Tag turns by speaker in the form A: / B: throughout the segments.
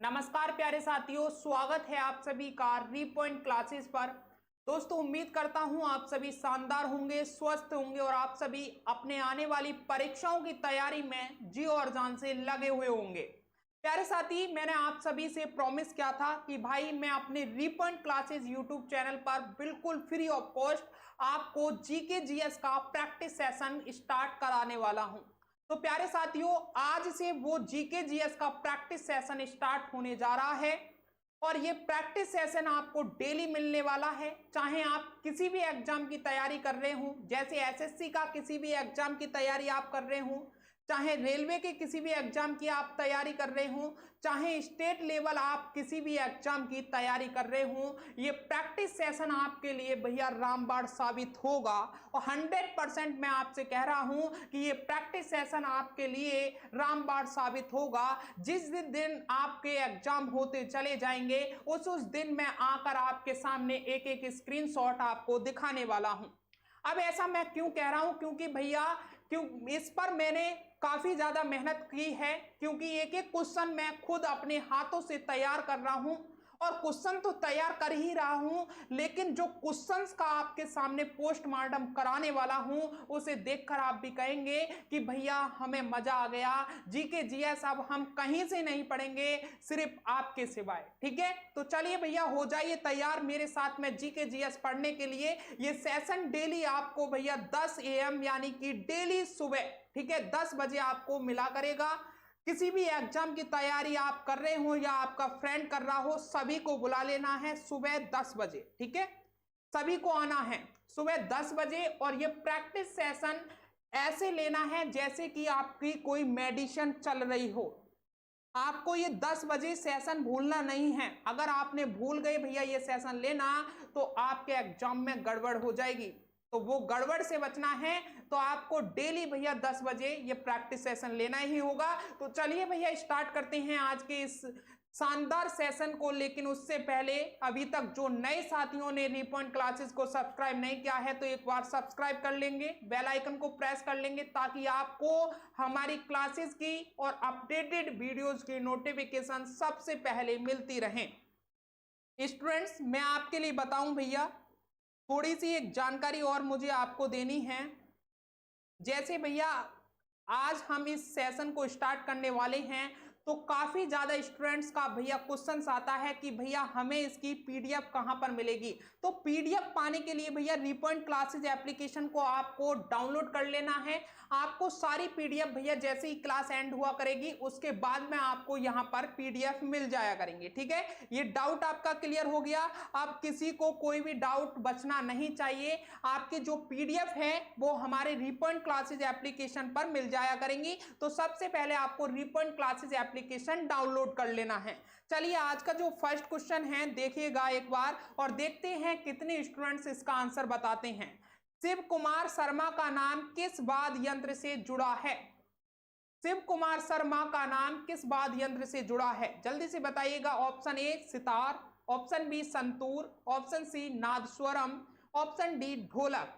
A: नमस्कार प्यारे साथियों, स्वागत है आप सभी का रीपॉइंट क्लासेस पर। दोस्तों, उम्मीद करता हूं आप सभी शानदार होंगे, स्वस्थ होंगे और आप सभी अपने आने वाली परीक्षाओं की तैयारी में जी और जान से लगे हुए होंगे। प्यारे साथी, मैंने आप सभी से प्रॉमिस किया था कि भाई मैं अपने रीपॉइंट क्लासेस यूट्यूब चैनल पर बिल्कुल फ्री ऑफ कॉस्ट आपको जीके जीएस का प्रैक्टिस सेशन स्टार्ट कराने वाला हूं। तो प्यारे साथियों, आज से वो जीके जीएस का प्रैक्टिस सेशन स्टार्ट होने जा रहा है और ये प्रैक्टिस सेशन आपको डेली मिलने वाला है। चाहे आप किसी भी एग्जाम की तैयारी कर रहे हो, जैसे एसएससी का किसी भी एग्जाम की तैयारी आप कर रहे हो, चाहे रेलवे के किसी भी एग्जाम की आप तैयारी कर रहे हो, चाहे स्टेट लेवल आप किसी भी एग्जाम की तैयारी कर रहे हो, ये प्रैक्टिस सेशन आपके लिए भैया रामबाण साबित होगा। और 100% मैं आपसे कह रहा हूं कि ये प्रैक्टिस सेशन आपके लिए रामबाण साबित होगा। जिस दिन आपके एग्जाम होते चले जाएंगे उस दिन मैं आकर आपके सामने एक एक स्क्रीनशॉट आपको दिखाने वाला हूं। अब ऐसा मैं क्यों कह रहा हूं, क्योंकि भैया इस पर मैंने काफी ज्यादा मेहनत की है, क्योंकि एक एक क्वेश्चन मैं खुद अपने हाथों से तैयार कर रहा हूं। और क्वेश्चन तो तैयार कर ही रहा हूं, लेकिन जो क्वेश्चंस का आपके सामने पोस्टमार्टम कराने वाला हूं उसे देखकर आप भी कहेंगे कि भैया हमें मजा आ गया। जीके जीएस अब हम कहीं से नहीं पढ़ेंगे, सिर्फ आपके सिवाय। ठीक है, तो चलिए भैया हो जाइए तैयार मेरे साथ में जीके जीएस पढ़ने के लिए। ये सेशन डेली आपको भैया 10 AM यानी कि डेली सुबह, ठीक है, 10 बजे आपको मिला करेगा। किसी भी एग्जाम की तैयारी आप कर रहे हो या आपका फ्रेंड कर रहा हो, सभी को बुला लेना है सुबह 10 बजे। ठीक है, सभी को आना है सुबह 10 बजे। और ये प्रैक्टिस सेशन ऐसे लेना है जैसे कि आपकी कोई मेडिसिन चल रही हो। आपको ये 10 बजे सेशन भूलना नहीं है। अगर आपने भूल गए भैया ये सेशन लेना, तो आपके एग्जाम में गड़बड़ हो जाएगी। तो वो गड़बड़ से बचना है तो आपको डेली भैया 10 बजे ये प्रैक्टिस सेशन लेना ही होगा। तो चलिए भैया स्टार्ट करते हैं आज के इस शानदार सेशन को। लेकिन उससे पहले अभी तक जो नए साथियों ने रीपॉइंट क्लासेस को सब्सक्राइब नहीं किया है तो एक बार सब्सक्राइब कर लेंगे, बेल आइकन को प्रेस कर लेंगे, ताकि आपको हमारी क्लासेस की और अपडेटेड वीडियोस की नोटिफिकेशन सबसे पहले मिलती रहे। स्टूडेंट्स, मैं आपके लिए बताऊं भैया, थोड़ी सी एक जानकारी और मुझे आपको देनी है। जैसे भैया आज हम इस सेशन को स्टार्ट करने वाले हैं, तो काफी ज्यादा स्टूडेंट्स का भैया क्वेश्चंस आता है कि भैया हमें इसकी पीडीएफ कहां पर मिलेगी। तो पीडीएफ पाने के लिए भैया रीपॉइंट क्लासेस एप्लीकेशन को आपको डाउनलोड कर लेना है। आपको सारी पीडीएफ भैया जैसे ही क्लास एंड हुआ करेगी उसके बाद में आपको यहां पर पीडीएफ मिल जाया करेंगे। ठीक है, ये डाउट आपका क्लियर हो गया। अब किसी को कोई भी डाउट बचना नहीं चाहिए। आपकी जो पीडीएफ है वो हमारे रीपॉइंट क्लासेस एप्लीकेशन पर मिल जाया करेंगी। तो सबसे पहले आपको रीपॉइंट क्लासेस एप्लीकेशन डाउनलोड कर लेना है। चलिए आज का जो फर्स्ट क्वेश्चन है देखिएगा एक बार और देखते हैं कितने स्टूडेंट्स इसका आंसर बताते हैं। शिव कुमार शर्मा का नाम किस वाद्य यंत्र से जुड़ा है? शिव कुमार शर्मा का नाम किस वाद्य यंत्र से जुड़ा है? जल्दी से बताइएगा। Option A sitar, option B santoor, option C nadaswaram, option D dholak.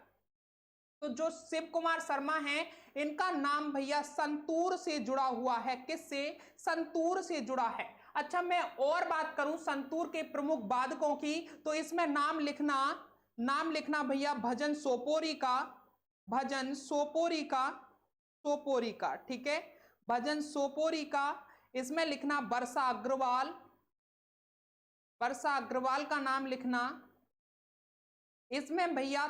A: तो जो शिव कुमार शर्मा हैं इनका नाम भैया संतूर से जुड़ा हुआ है। किससे? संतूर से जुड़ा है। अच्छा, मैं और बात करूं संतूर के प्रमुख वादकों की, तो इसमें नाम लिखना भैया भजन सोपोरी का, भजन सोपोरी का, सोपोरी का। ठीक है, भजन सोपोरी का। इसमें लिखना वर्षा अग्रवाल, वर्षा अग्रवाल का नाम लिखना। इसमें भैया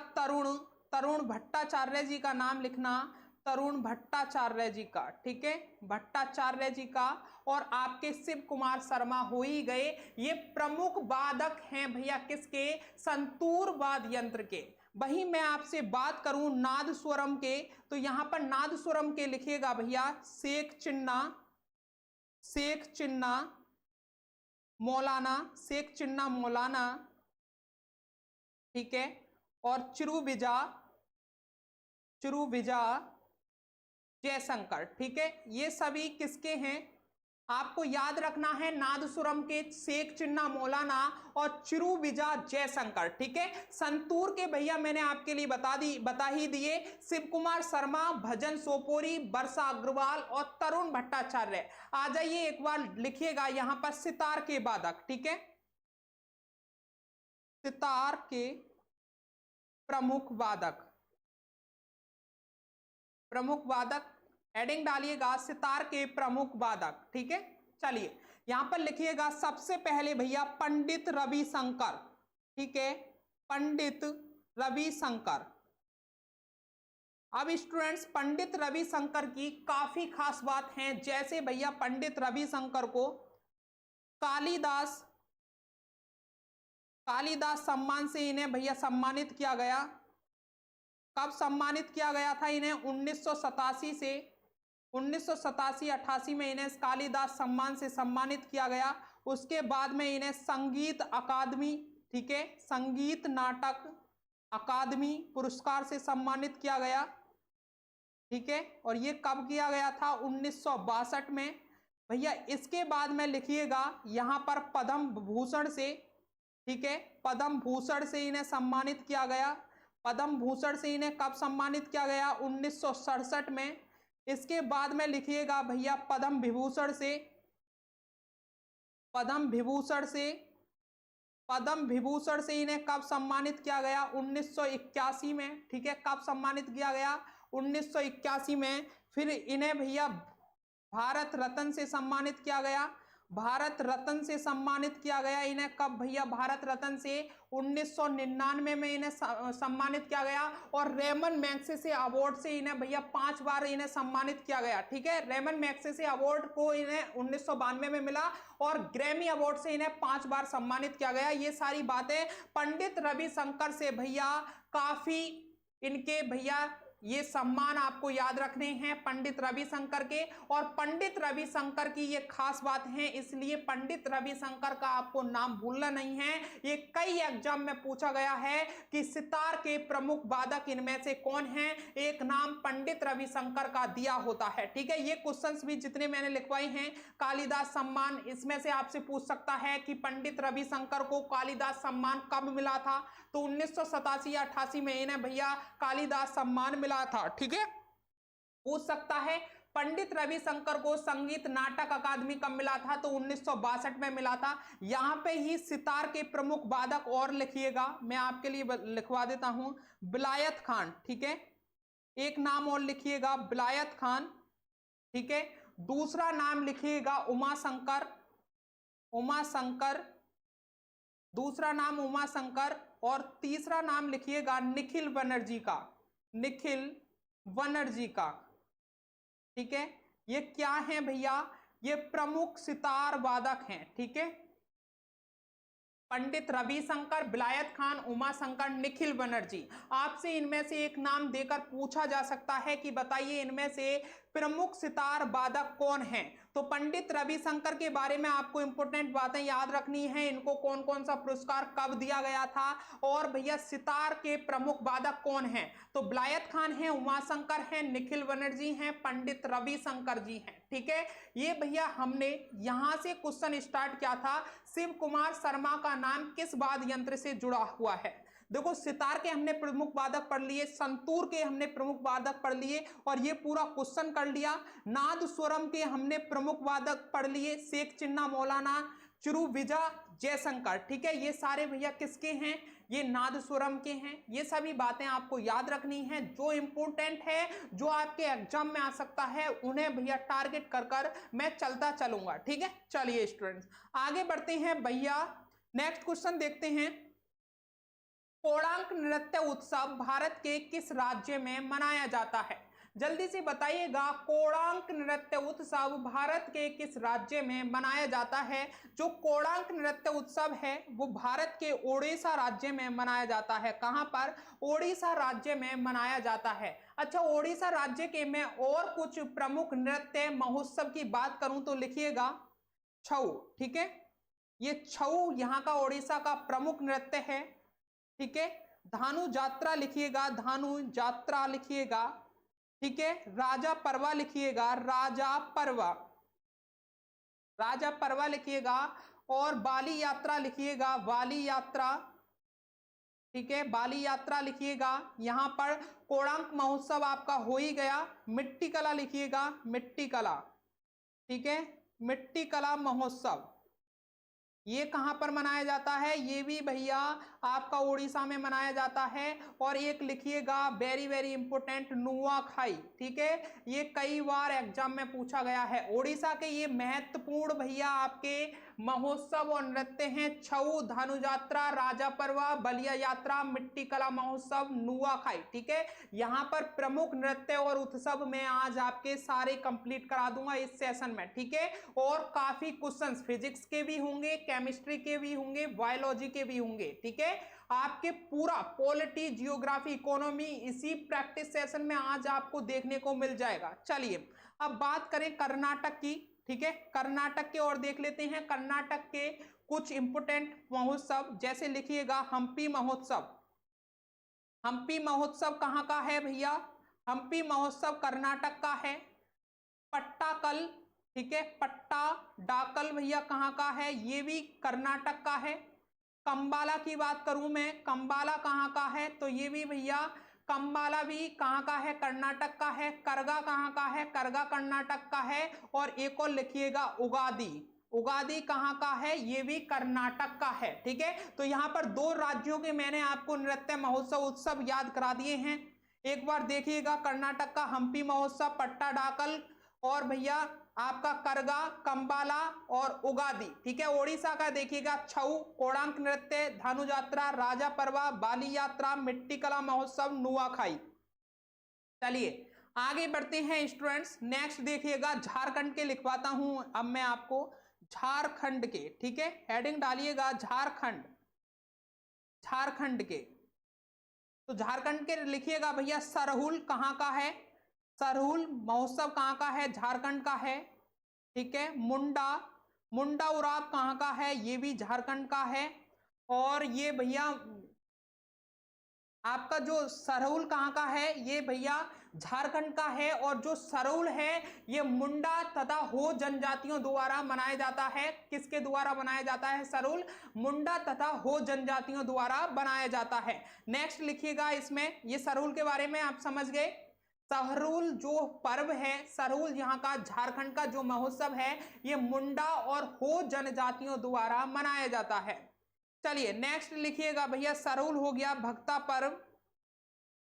A: तरुण भट्टाचार्य जी का नाम लिखना, तरुण भट्टाचार्य जी का। ठीक है, भट्टाचार्य जी का। और आपके शिव कुमार शर्मा हो ही गए। ये प्रमुख वादक हैं भैया किसके? संतूर वाद्य यंत्र के। वहीं मैं आपसे बात करूं नादस्वरम के, तो यहां पर नादस्वरम के लिखिएगा भैया शेख चिन्ना, शेख चिन्ना मौलाना, शेख चिन्ना मौलाना। ठीक है, और चिरुविजा जयशंकर। ठीक है, ये सभी किसके हैं? आपको याद रखना है नादस्वरम के शेख चिन्ना मौलाना और चिरुविजा जयशंकर। ठीक है, संतूर के भैया मैंने आपके लिए बता ही दिए, शिव कुमार शर्मा, भजन सोपोरी, वर्षा अग्रवाल और तरुण भट्टाचार्य। आ जाइए एक बार लिखिएगा यहां पर सितार के वादक। ठीक है, सितार के प्रमुख वादक, प्रमुख वादक हेडिंग डालिएगा सितार के प्रमुख वादक। ठीक है, चलिए यहां पर लिखिएगा सबसे पहले भैया पंडित रविशंकर। ठीक है, पंडित रविशंकर। अब स्टूडेंट्स पंडित रविशंकर की काफी खास बात है, जैसे भैया पंडित रविशंकर को कालिदास सम्मान से इन्हें भैया सम्मानित किया गया। कब सम्मानित किया गया था इन्हें? 1987 से 1987-88 में इन्हें कालिदास सम्मान से सम्मानित किया गया। उसके बाद में इन्हें संगीत अकादमी, ठीक है, संगीत नाटक अकादमी पुरस्कार से सम्मानित किया गया। ठीक है, और ये कब किया गया था? 1962 में भैया। इसके बाद में लिखिएगा यहां पर पद्म भूषण से, ठीक है, पद्म भूषण से इन्हें सम्मानित किया गया। पद्म भूषण से इन्हें कब सम्मानित किया गया? 1967 में। इसके बाद में लिखिएगा भैया पद्म विभूषण से, पद्म विभूषण से, पद्म विभूषण से इन्हें कब सम्मानित किया गया? 1981 में। ठीक है, कब सम्मानित किया गया? 1981 में। फिर इन्हें भैया भारत रत्न से सम्मानित किया गया। भारत रत्न से सम्मानित किया गया इन्हें कब भैया? भारत रत्न से 1999 में इन्हें सम्मानित किया गया। और रेमन मैग्सेसे अवार्ड से इन्हें भैया 5 बार इन्हें सम्मानित किया गया। ठीक है, रेमन मैग्सेसे अवार्ड को इन्हें 1992 में मिला और ग्रैमी अवार्ड से इन्हें 5 बार सम्मानित किया गया। ये सारी बातें पंडित रविशंकर से भैया काफी इनके भैया ये सम्मान आपको याद रखने हैं पंडित रविशंकर के। और पंडित रविशंकर की ये खास बात है, इसलिए पंडित रविशंकर का आपको नाम भूलना नहीं है। ये कई एग्जाम में पूछा गया है कि सितार के प्रमुख वादक इनमें से कौन है, एक नाम पंडित रविशंकर का दिया होता है। ठीक है, ये क्वेश्चंस भी जितने मैंने लिखवाए हैं, कालिदास सम्मान, इसमें से आपसे पूछ सकता है कि पंडित रविशंकर को कालिदास सम्मान कब मिला था? तो 1987 या 88 में इन्हें भैया कालिदास सम्मान मिला था। ठीक है, पूछ सकता है पंडित रविशंकर को संगीत नाटक अकादमी कब मिला था? तो 1962 में मिला था। यहां पे ही सितार के प्रमुख वादक और लिखिएगा, मैं आपके लिए लिखवा देता हूं, विलायत खान। ठीक है, एक नाम और लिखिएगा विलायत खान। ठीक है, दूसरा नाम लिखिएगा उमाशंकर, उमाशंकर, दूसरा नाम उमाशंकर। और तीसरा नाम लिखिएगा निखिल बनर्जी का, निखिल बनर्जी का। ठीक है, ये क्या है भैया? ये प्रमुख सितार वादक हैं। ठीक है, पंडित रविशंकर, विलायत खान, उमाशंकर, निखिल बनर्जी। आपसे इनमें से एक नाम देकर पूछा जा सकता है कि बताइए इनमें से प्रमुख सितार वादक कौन हैं। तो पंडित रविशंकर के बारे में आपको इंपॉर्टेंट बातें याद रखनी है, इनको कौन कौन सा पुरस्कार कब दिया गया था, और भैया सितार के प्रमुख वादक कौन हैं। तो विलायत खान है, उमाशंकर है, निखिल बनर्जी हैं, पंडित रविशंकर जी हैं। ठीक है, ये भैया हमने यहां से क्वेश्चन स्टार्ट किया था, शिव कुमार शर्मा का नाम किस वाद्य यंत्र से जुड़ा हुआ है। देखो, सितार के हमने प्रमुख वादक पढ़ लिए, संतूर के हमने प्रमुख वादक पढ़ लिए और ये पूरा क्वेश्चन कर लिया। नादस्वरम के हमने प्रमुख वादक पढ़ लिए, शेख चिन्ना मौलाना, चिरुविजा जयशंकर। ठीक है, ये सारे भैया किसके हैं? ये नादस्वरम के हैं। ये सभी बातें आपको याद रखनी है, जो इंपॉर्टेंट है, जो आपके एग्जाम में आ सकता है, उन्हें भैया टारगेट कर कर मैं चलता चलूंगा। ठीक है, चलिए स्टूडेंट्स आगे बढ़ते हैं भैया, नेक्स्ट क्वेश्चन देखते हैं। कोणार्क नृत्य उत्सव भारत के किस राज्य में मनाया जाता है? जल्दी से बताइएगा, कोणार्क नृत्य उत्सव भारत के किस राज्य में मनाया जाता है? जो कोणार्क नृत्य उत्सव है वो भारत के ओडिशा राज्य में मनाया जाता है। कहां पर? ओडिशा राज्य में मनाया जाता है। अच्छा, ओडिशा राज्य के मैं और कुछ प्रमुख नृत्य महोत्सव की बात करूं तो लिखिएगा छऊ। ठीक है, ये छऊ यहाँ का ओडिशा का प्रमुख नृत्य है। ठीक है, धानु जात्रा लिखिएगा, धानु जात्रा लिखिएगा। ठीक है, राजा परवा लिखिएगा, राजा परवा। राजा परवा लिखिएगा, और बाली यात्रा लिखिएगा, बाली यात्रा, ठीक है, बाली यात्रा लिखिएगा। यहां पर कोणार्क महोत्सव आपका हो ही गया। मिट्टी कला लिखिएगा, मिट्टी कला, ठीक है, मिट्टी कला महोत्सव ये कहां पर मनाया जाता है? ये भी भैया आपका उड़ीसा में मनाया जाता है। और एक लिखिएगा वेरी वेरी इंपोर्टेंट, नुआखाई, ठीक है, ये कई बार एग्जाम में पूछा गया है। उड़ीसा के ये महत्वपूर्ण भैया आपके महोत्सव और नृत्य हैं: छऊ, धनु यात्रा, राजा परवा, बलिया यात्रा, मिट्टी कला महोत्सव, नुआखाई, ठीक है। यहाँ पर प्रमुख नृत्य और उत्सव में आज आपके सारे कंप्लीट करा दूंगा इस सेशन में, ठीक है। और काफी क्वेश्चंस फिजिक्स के भी होंगे, केमिस्ट्री के भी होंगे, बायोलॉजी के भी होंगे, ठीक है। आपके पूरा पॉलिटी, जियोग्राफी, इकोनॉमी इसी प्रैक्टिस सेशन में आज आपको देखने को मिल जाएगा। चलिए अब बात करें कर्नाटक की, ठीक है, कर्नाटक के और देख लेते हैं कर्नाटक के कुछ इंपोर्टेंट महोत्सव। जैसे लिखिएगा हम्पी महोत्सव। हम्पी महोत्सव कहाँ का है भैया? हम्पी महोत्सव कर्नाटक का है। पट्टाकल, ठीक है, पट्टा डाकल भैया कहाँ का है? ये भी कर्नाटक का है। कंबाला की बात करूं मैं, कंबाला कहाँ का है? तो ये भी भैया कंबाला भी कहाँ का है? कर्नाटक का है। करगा कहाँ का है? करगा कर्नाटक का है। और एक और लिखिएगा उगादी, उगादी कहाँ का है? ये भी कर्नाटक का है, ठीक है। तो यहाँ पर दो राज्यों के मैंने आपको नृत्य महोत्सव उत्सव याद करा दिए हैं। एक बार देखिएगा कर्नाटक का हम्पी महोत्सव, पट्टा डाकल, और भैया आपका करगा, कंबाला और उगादी, ठीक है। ओडिशा का देखिएगा छऊ, कोणार्क नृत्य, धनु यात्रा, राजा परवा, बाली यात्रा, मिट्टी कला महोत्सव, नुआखाई। चलिए आगे बढ़ते हैं स्टूडेंट्स। नेक्स्ट देखिएगा झारखंड के लिखवाता हूं अब मैं आपको, झारखंड के, ठीक है, हेडिंग डालिएगा झारखंड, झारखंड के। तो झारखंड के लिखिएगा भैया सरहुल कहाँ का है? सरहुल महोत्सव कहाँ का है? झारखंड का है, ठीक है। मुंडा, मुंडा उराव कहाँ का है? ये भी झारखंड का है। और ये भैया आपका जो सरहुल कहाँ का है? ये भैया झारखंड का है। और जो सरहुल है ये मुंडा तथा हो जनजातियों द्वारा मनाया जाता है। किसके द्वारा बनाया जाता है? सरहुल मुंडा तथा हो जनजातियों द्वारा बनाया जाता है। नेक्स्ट लिखिएगा इसमें, ये सरहुल के बारे में आप समझ गए। सरहुल जो पर्व है, सरहुल यहाँ का झारखंड का जो महोत्सव है, ये मुंडा और हो जनजातियों द्वारा मनाया जाता है। चलिए नेक्स्ट लिखिएगा भैया, सरहुल हो गया भक्ता पर्व,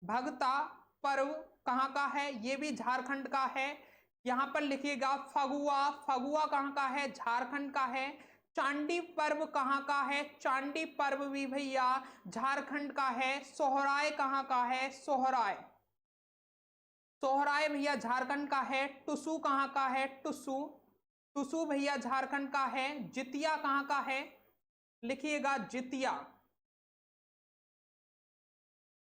A: भक्ता पर्व कहाँ का है? ये भी झारखंड का है। यहाँ पर लिखिएगा फगुआ, फगुआ कहाँ का है? झारखंड का है। चांडी पर्व कहाँ का है? चांडी पर्व भी भैया झारखंड का है। सोहराय कहाँ का है? सोहराय, सोहराय भैया झारखंड का है। टुसू कहाँ का है? टुसू, टुसू भैया झारखंड का है। जितिया कहाँ का है? लिखिएगा जितिया,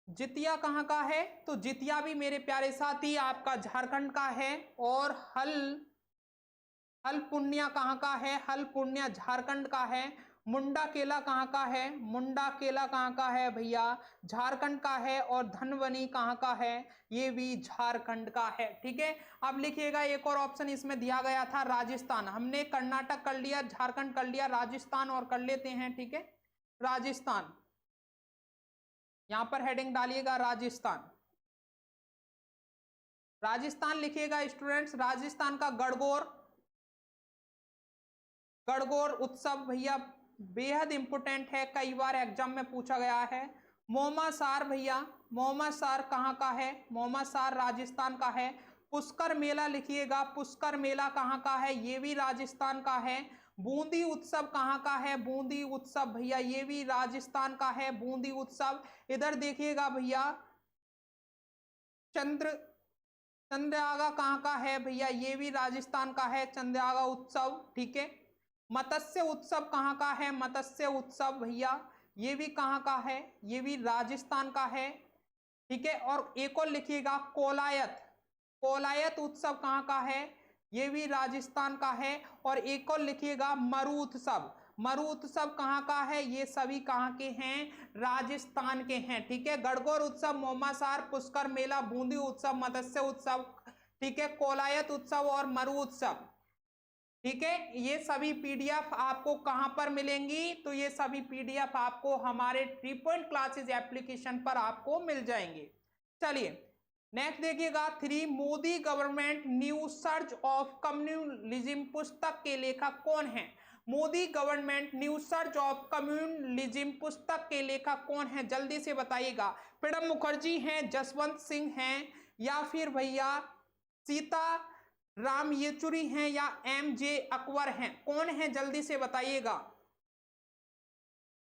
A: जितिया कहाँ का है? तो जितिया भी मेरे प्यारे साथी आपका झारखंड का है। और हल, हल पुण्या कहाँ का है? हल पुण्या झारखंड का है। मुंडा केला कहाँ का है? मुंडा केला कहाँ का है भैया? झारखंड का है। और धनवनी कहाँ का है? ये भी झारखंड का है, ठीक है। अब लिखिएगा एक और ऑप्शन इसमें दिया गया था राजस्थान। हमने कर्नाटक कर लिया, झारखंड कर लिया, राजस्थान और कर लेते हैं, ठीक है। राजस्थान, यहां पर हेडिंग डालिएगा राजस्थान, राजस्थान लिखिएगा स्टूडेंट्स। राजस्थान का गणगौर, गणगौर उत्सव भैया बेहद इंपोर्टेंट है, कई बार एग्जाम में पूछा गया है। मोमासार भैया, मोमासार कहाँ का है? मोमासार राजस्थान का है। पुष्कर मेला लिखिएगा, पुष्कर मेला कहाँ का है? ये भी राजस्थान का है। बूंदी उत्सव कहाँ का है? बूंदी उत्सव भैया ये भी राजस्थान का है, बूंदी उत्सव। इधर देखिएगा भैया चंद्रयागा कहाँ का है भैया? ये भी राजस्थान का है, चंद्रयागा उत्सव, ठीक है। मत्स्य उत्सव कहाँ का है? मत्स्य उत्सव भैया ये भी कहाँ का है? ये भी राजस्थान का है, ठीक है। और एक और लिखिएगा कोलायत, कोलायत उत्सव कहाँ का है? ये भी राजस्थान का है। और एक और लिखिएगा मरु उत्सव, मरु उत्सव कहाँ का है? ये सभी कहाँ के हैं? राजस्थान के हैं, ठीक है। गणगौर उत्सव, मोमासार, पुष्कर मेला, बूंदी उत्सव, मत्स्य उत्सव, ठीक है, कोलायत उत्सव और मरु उत्सव। ठीक है, ये सभी पीडीएफ आपको कहां पर मिलेंगी? तो ये सभी पीडीएफ आपको हमारे 3 पॉइंट क्लासेस एप्लीकेशन पर आपको मिल जाएंगे। चलिए नेक्स्ट देखिएगा, 3 Modi government new search of communalism पुस्तक के लेखक कौन है? Modi government new search of communalism पुस्तक के लेखक कौन है? जल्दी से बताइएगा। प्रणब मुखर्जी हैं, जसवंत सिंह हैं, या फिर भैया सीता राम येचुरी हैं, या एमजे अकबर हैं? कौन है? जल्दी से बताइएगा,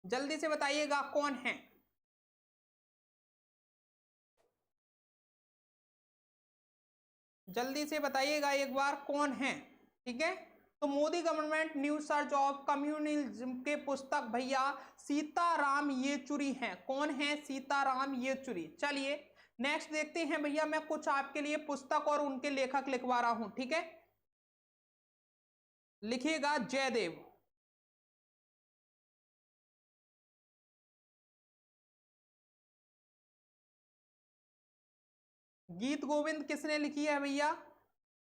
A: जल्दी से बताइएगा कौन है? जल्दी से बताइएगा एक बार कौन है। ठीक है, तो Modi government new search of communalism के पुस्तक भैया सीताराम येचुरी हैं। कौन है? सीताराम येचुरी। चलिए नेक्स्ट देखते हैं भैया, मैं कुछ आपके लिए पुस्तक और उनके लेखक लिखवा रहा हूं। ठीक है, लिखिएगा जयदेव। गीत गोविंद किसने लिखी है भैया?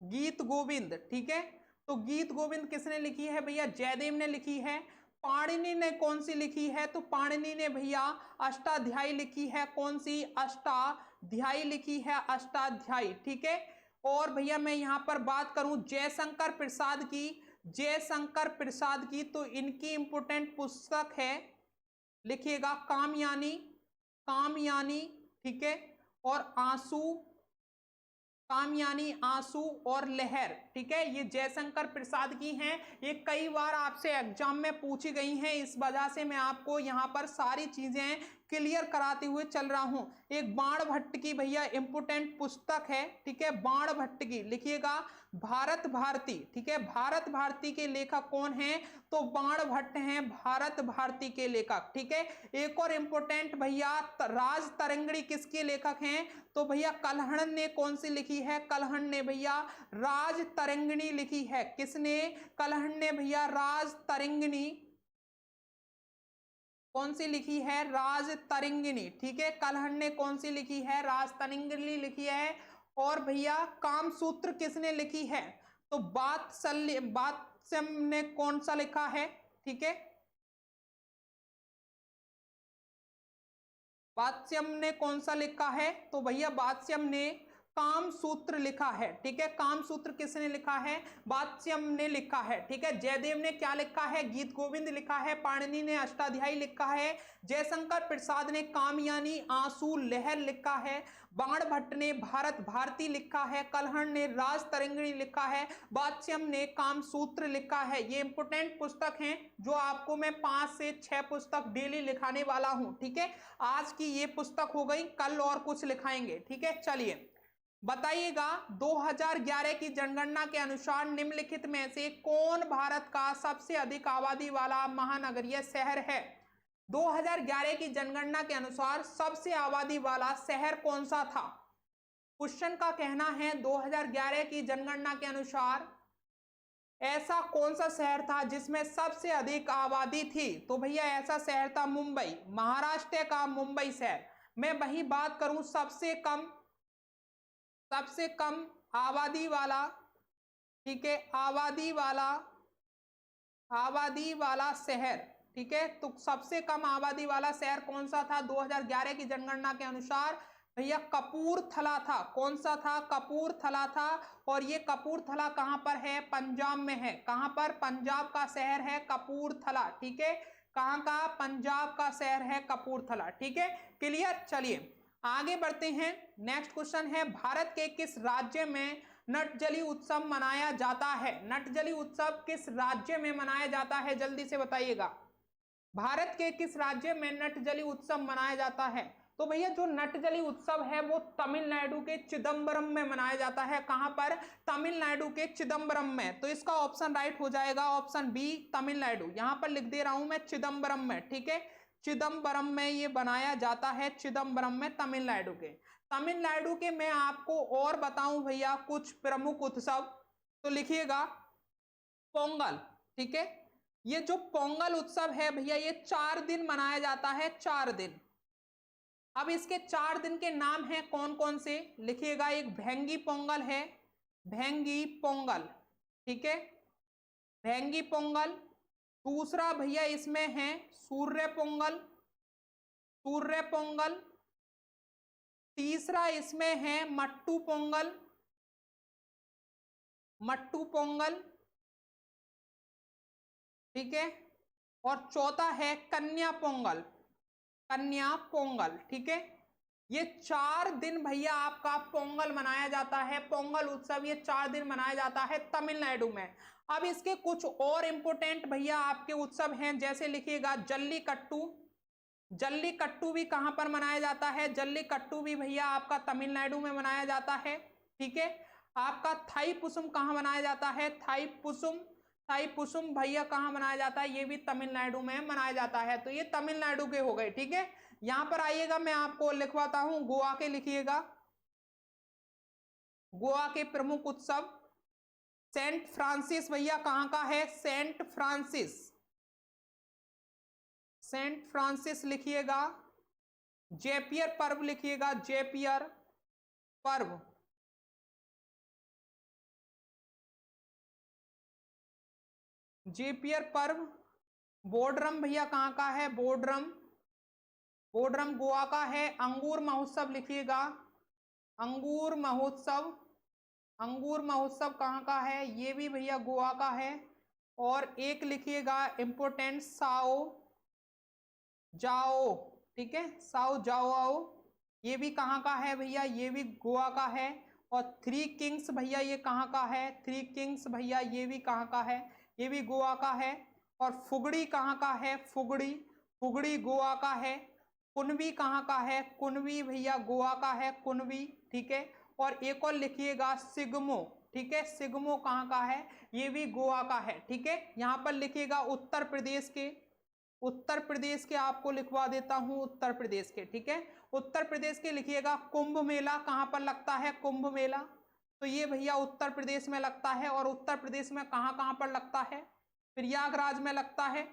A: गीत गोविंद। ठीक है, तो गीत गोविंद किसने लिखी है भैया? जयदेव ने लिखी है। पाणिनि ने कौन सी लिखी है? तो पाणिनि ने भैया अष्टाध्यायी लिखी है। कौन सी? अष्टाध्यायी लिखी है, अष्टाध्यायी। ठीक है, और भैया मैं यहां पर बात करूं जयशंकर प्रसाद की, जयशंकर प्रसाद की, तो इनकी इंपोर्टेंट पुस्तक है, लिखिएगा कामयानी, कामयानी। ठीक है, और आंसू, कामयानी, आंसू और लहर। ठीक है, ये जयशंकर प्रसाद की हैं। ये कई बार आपसे एग्जाम में पूछी गई हैं, इस वजह से मैं आपको यहाँ पर सारी चीजें क्लियर कराते हुए चल रहा हूं। एक बाण भट्ट की भैया इंपोर्टेंट पुस्तक है। ठीक है, बाण भट्ट की, लिखिएगा भारत भारती। ठीक है, भारत भारती के लेखक कौन हैं? तो बाण भट्ट हैं, भारत भारती के लेखक। ठीक है, एक और इंपोर्टेंट भैया राज तरंगिणी किसके लेखक हैं? तो भैया कलहण ने कौन सी लिखी है? कलहण ने भैया राज तरंगिणी लिखी है। किसने? कलहण ने भैया राज तरंगिणी कौन सी लिखी है? राज तरंगिणी। ठीक है, कलहण ने कौन सी लिखी है? राज तरंगिणी लिखी है। और भैया कामसूत्र किसने लिखी है? तो बात्सल्य ने कौन सा लिखा है? ठीक है, बात्स्यम ने कौन सा लिखा है? तो भैया बात्स्यम ने कामसूत्र लिखा है। ठीक है, कामसूत्र किसने लिखा है? बात्स्यम ने लिखा है। ठीक है, जयदेव ने क्या लिखा है? गीत गोविंद लिखा है। पाणिनि ने अष्टाध्यायी लिखा है। जयशंकर प्रसाद ने कामयानी, आंसू, लहर लिखा है। बाण भट्ट ने भारत भारती लिखा है। कलहण ने राज तरंगिणी लिखा है। बात्स्यम ने कामसूत्र लिखा है। ये इंपोर्टेंट पुस्तक हैं जो आपको मैं 5 से 6 पुस्तक डेली लिखाने वाला हूं। ठीक है, आज की ये पुस्तक हो गई, कल और कुछ लिखाएंगे। ठीक है, चलिए बताइएगा 2011 की जनगणना के अनुसार निम्नलिखित में से कौन भारत का सबसे अधिक आबादी वाला महानगरीय शहर है? 2011 की जनगणना के अनुसार सबसे आबादी वाला शहर कौन सा था? क्वेश्चन का कहना है 2011 की जनगणना के अनुसार ऐसा कौन सा शहर था जिसमें सबसे अधिक आबादी थी? तो भैया ऐसा शहर था मुंबई, महाराष्ट्र का मुंबई शहर। मैं वही बात करूं सबसे कम आबादी वाला, ठीक है, आबादी वाला शहर। ठीक है, तो सबसे कम आबादी वाला शहर कौन सा था 2011 की जनगणना के अनुसार? भैया कपूरथला था। कौन सा था? कपूरथला था। और ये कपूरथला कहां पर है? पंजाब में है। कहां पर? पंजाब का शहर है कपूरथला। ठीक है, कहां का? पंजाब का शहर है कपूरथला। ठीक है, क्लियर। चलिए आगे बढ़ते हैं। नेक्स्ट क्वेश्चन है, भारत के किस राज्य में नटजली उत्सव मनाया जाता है? नटजली उत्सव किस राज्य में मनाया जाता है? जल्दी से बताइएगा, भारत के किस राज्य में नटजली उत्सव मनाया जाता है? तो भैया जो नटजली उत्सव है वो तमिलनाडु के चिदम्बरम में मनाया जाता है। कहां पर? तमिलनाडु के चिदम्बरम में। तो इसका ऑप्शन राइट हो जाएगा, ऑप्शन बी तमिलनाडु। यहां पर लिख दे रहा हूं मैं चिदम्बरम में। ठीक है, चिदम्बरम में ये बनाया जाता है, चिदम्बरम में, तमिलनाडु के। तमिलनाडु के मैं आपको और बताऊं भैया कुछ प्रमुख उत्सव, तो लिखिएगा पोंगल। ठीक है, ये जो पोंगल उत्सव है भैया ये 4 दिन मनाया जाता है, 4 दिन। अब इसके 4 दिन के नाम हैं कौन कौन से? लिखिएगा, एक भेंगी पोंगल है, भेंगी पोंगल। ठीक है, भेंगी पोंगल। दूसरा भैया इसमें है सूर्य पोंगल, सूर्य पोंगल। तीसरा इसमें है मट्टू पोंगल, मट्टू पोंगल, ठीक है। और चौथा है कन्या पोंगल, कन्या पोंगल, ठीक है। ये 4 दिन भैया आपका पोंगल मनाया जाता है, पोंगल उत्सव ये 4 दिन मनाया जाता है तमिलनाडु में। अब इसके कुछ और इंपोर्टेंट भैया आपके उत्सव हैं, जैसे लिखिएगा जल्लीकट्टू। जल्लीकट्टू भी कहां पर मनाया जाता है? जल्लीकट्टू भी भैया आपका तमिलनाडु में मनाया जाता है, ठीक है। आपका थाईपुसम कहां मनाया जाता है? थाईपुसम, थाईपुसम भैया कहां मनाया जाता है? ये भी तमिलनाडु में मनाया जाता है। तो ये तमिलनाडु के हो गए, ठीक है। यहां पर आइएगा, मैं आपको लिखवाता हूं, गोवा के लिखिएगा। गोवा के प्रमुख उत्सव सेंट फ्रांसिस भैया कहां का है? सेंट फ्रांसिस, सेंट फ्रांसिस लिखिएगा। जेपियर पर्व लिखिएगा, जेपियर पर्व, जेपियर पर्व। बोर्डरम भैया कहां का है? बोर्डरम, बोर्डरम गोवा का है। अंगूर महोत्सव लिखिएगा, अंगूर महोत्सव, अंगूर महोत्सव कहां का है? ये भी भैया गोवा का है। और एक लिखिएगा इंपोर्टेंट साओ जाओ, ठीक है, साओ जाओ आओ, ये भी कहां का है भैया? ये भी गोवा का है। और 3 किंग्स भैया ये कहां का है? 3 किंग्स भैया ये भी कहां का है? ये भी गोवा का है। और फुगड़ी कहां का है? फुगड़ी, फुगड़ी गोवा का है। कुनवी कहां का है? कुनवी भैया गोवा का है, कुनवी, ठीक है। और एक और लिखिएगा सिग्मो, ठीक है, सिग्मो कहां का है? ये भी गोवा का है, ठीक है। यहां पर लिखिएगा उत्तर प्रदेश के, उत्तर प्रदेश के आपको लिखवा देता हूं, उत्तर प्रदेश के, ठीक है। उत्तर प्रदेश के लिखिएगा कुंभ मेला कहां पर लगता है? कुंभ मेला, तो ये भैया उत्तर प्रदेश में लगता है। और उत्तर प्रदेश में कहां कहां पर लगता है? प्रयागराज में लगता है।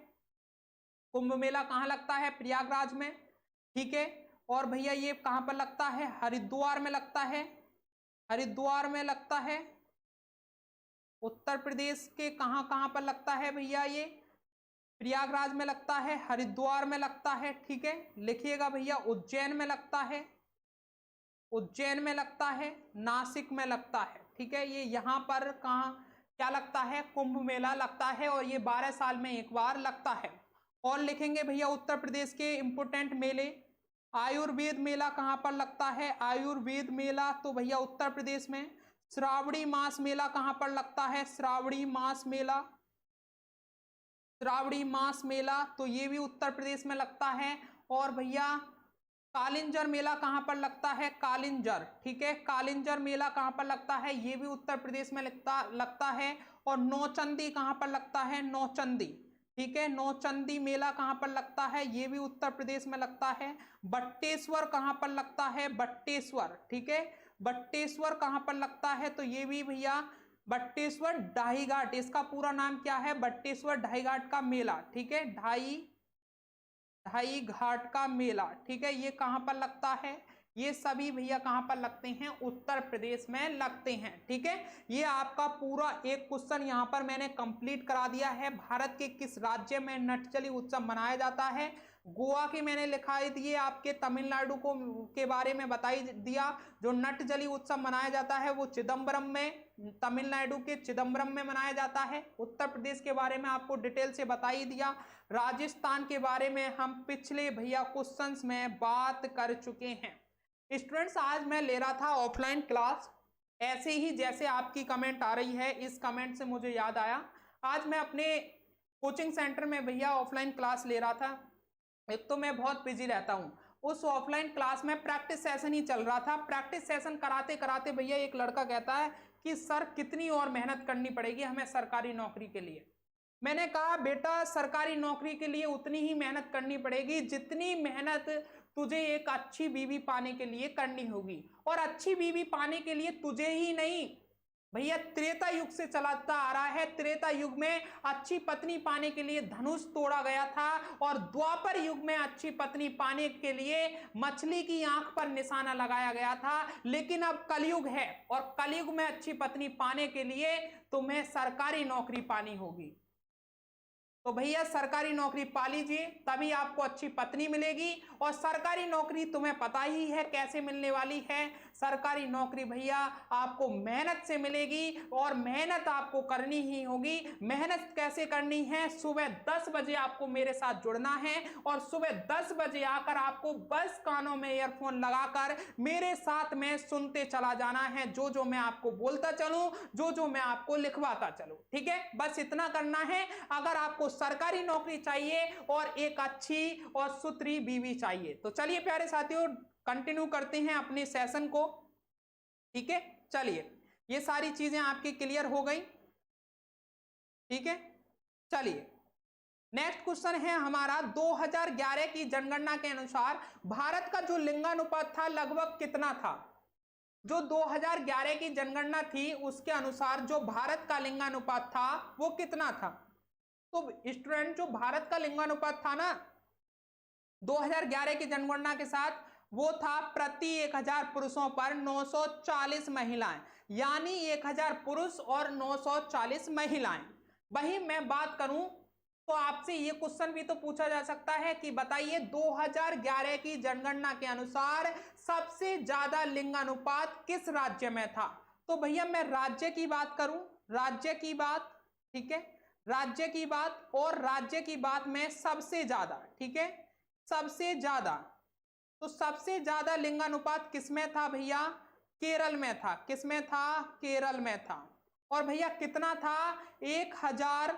A: कुंभ मेला कहां लगता है? प्रयागराज में, ठीक है। और भैया ये कहां पर लगता है? हरिद्वार में लगता है, हरिद्वार में लगता है। उत्तर प्रदेश के कहां कहां पर लगता है भैया? ये प्रयागराज में लगता है, हरिद्वार में लगता है, ठीक है। लिखिएगा भैया उज्जैन में लगता है, उज्जैन में लगता है, नासिक में लगता है, ठीक है। ये यहाँ पर कहाँ क्या लगता है? कुंभ मेला लगता है। और ये 12 साल में एक बार लगता है। और लिखेंगे भैया उत्तर प्रदेश के इंपोर्टेंट मेले, आयुर्वेद मेला कहाँ पर लगता है? आयुर्वेद मेला तो भैया उत्तर प्रदेश में। श्रावणी मास मेला कहाँ पर लगता है? श्रावणी मास मेला, श्रावणी मास मेला तो ये भी उत्तर प्रदेश में लगता है। और भैया कालिंजर मेला कहां पर लगता है? कालिंजर, ठीक है, कालिंजर मेला कहां पर लगता है? ये भी उत्तर प्रदेश में लगता है। और नौचंदी कहां पर लगता है? नौचंदी, ठीक है, नौचंदी मेला कहां पर लगता है? ये भी उत्तर प्रदेश में लगता है। बट्टेश्वर कहां पर लगता है? बट्टेश्वर, ठीक है, बट्टेश्वर कहां पर लगता है? तो ये भी भैया बट्टेश्वर ढाई घाट, इसका पूरा नाम क्या है? बट्टेश्वर ढाई घाट का मेला, ठीक है, ढाई घाट का मेला, ठीक है। ये कहां पर लगता है? ये सभी भैया कहां पर लगते हैं? उत्तर प्रदेश में लगते हैं, ठीक है। ये आपका पूरा एक क्वेश्चन यहां पर मैंने कंप्लीट करा दिया है। भारत के किस राज्य में नटचली उत्सव मनाया जाता है? गोवा के मैंने लिखाई दिए, आपके तमिलनाडु को के बारे में बताई दिया। जो नटजली उत्सव मनाया जाता है वो चिदम्बरम में, तमिलनाडु के चिदम्बरम में मनाया जाता है। उत्तर प्रदेश के बारे में आपको डिटेल से बताई दिया। राजस्थान के बारे में हम पिछले भैया क्वेश्चंस में बात कर चुके हैं। स्टूडेंट्स आज मैं ले रहा था ऑफलाइन क्लास, ऐसे ही जैसे आपकी कमेंट आ रही है, इस कमेंट से मुझे याद आया आज मैं अपने कोचिंग सेंटर में भैया ऑफलाइन क्लास ले रहा था। एक तो मैं बहुत बिजी रहता हूँ, उस ऑफलाइन क्लास में प्रैक्टिस सेशन ही चल रहा था। प्रैक्टिस सेशन कराते कराते भैया एक लड़का कहता है कि सर कितनी और मेहनत करनी पड़ेगी हमें सरकारी नौकरी के लिए। मैंने कहा बेटा सरकारी नौकरी के लिए उतनी ही मेहनत करनी पड़ेगी जितनी मेहनत तुझे एक अच्छी बीवी पाने के लिए करनी होगी। और अच्छी बीवी पाने के लिए तुझे ही नहीं, भैया त्रेता युग से चलाता आ रहा है। त्रेता युग में अच्छी पत्नी पाने के लिए धनुष तोड़ा गया था और द्वापर युग में अच्छी पत्नी पाने के लिए मछली की आंख पर निशाना लगाया गया था। लेकिन अब कलयुग है और कलयुग में अच्छी पत्नी पाने के लिए तुम्हें सरकारी नौकरी पानी होगी। तो भैया सरकारी नौकरी पा लीजिए, तभी आपको अच्छी पत्नी मिलेगी। और सरकारी नौकरी तुम्हें पता ही है कैसे मिलने वाली है। सरकारी नौकरी भैया आपको मेहनत से मिलेगी और मेहनत आपको करनी ही होगी। मेहनत कैसे करनी है? सुबह 10 बजे आपको मेरे साथ जुड़ना है और सुबह 10 बजे आकर आपको बस कानों में ईयरफोन लगाकर मेरे साथ में सुनते चला जाना है। जो जो मैं आपको बोलता चलूं, जो जो मैं आपको लिखवाता चलूं, ठीक है? बस इतना करना है। अगर आपको सरकारी नौकरी चाहिए और एक अच्छी और सुथरी बीवी चाहिए तो चलिए प्यारे साथियों कंटिन्यू करते हैं अपने सेशन को, ठीक है? चलिए, ये सारी चीजें आपकी क्लियर हो गई, ठीक है? चलिए नेक्स्ट क्वेश्चन है हमारा, 2011 की जनगणना के अनुसार भारत का जो लिंगानुपात था लगभग कितना था? जो 2011 की जनगणना थी उसके अनुसार जो भारत का लिंगानुपात था वो कितना था? तो स्टूडेंट जो भारत का लिंगानुपात था ना 2011 की जनगणना के साथ, वो था प्रति 1000 पुरुषों पर 940 महिलाएं, यानी 1000 पुरुष और 940 महिलाएं। वही मैं बात करूं तो आपसे ये क्वेश्चन भी तो पूछा जा सकता है कि बताइए 2011 की जनगणना के अनुसार सबसे ज्यादा लिंगानुपात किस राज्य में था? तो भैया मैं राज्य की बात करूं, राज्य की बात, ठीक है? राज्य की बात, और राज्य की बात में सबसे ज्यादा, ठीक है? सबसे ज्यादा, तो सबसे ज्यादा लिंगानुपात किसमें था भैया? केरल में था। किसमें था? केरल में था। और भैया कितना था? 1000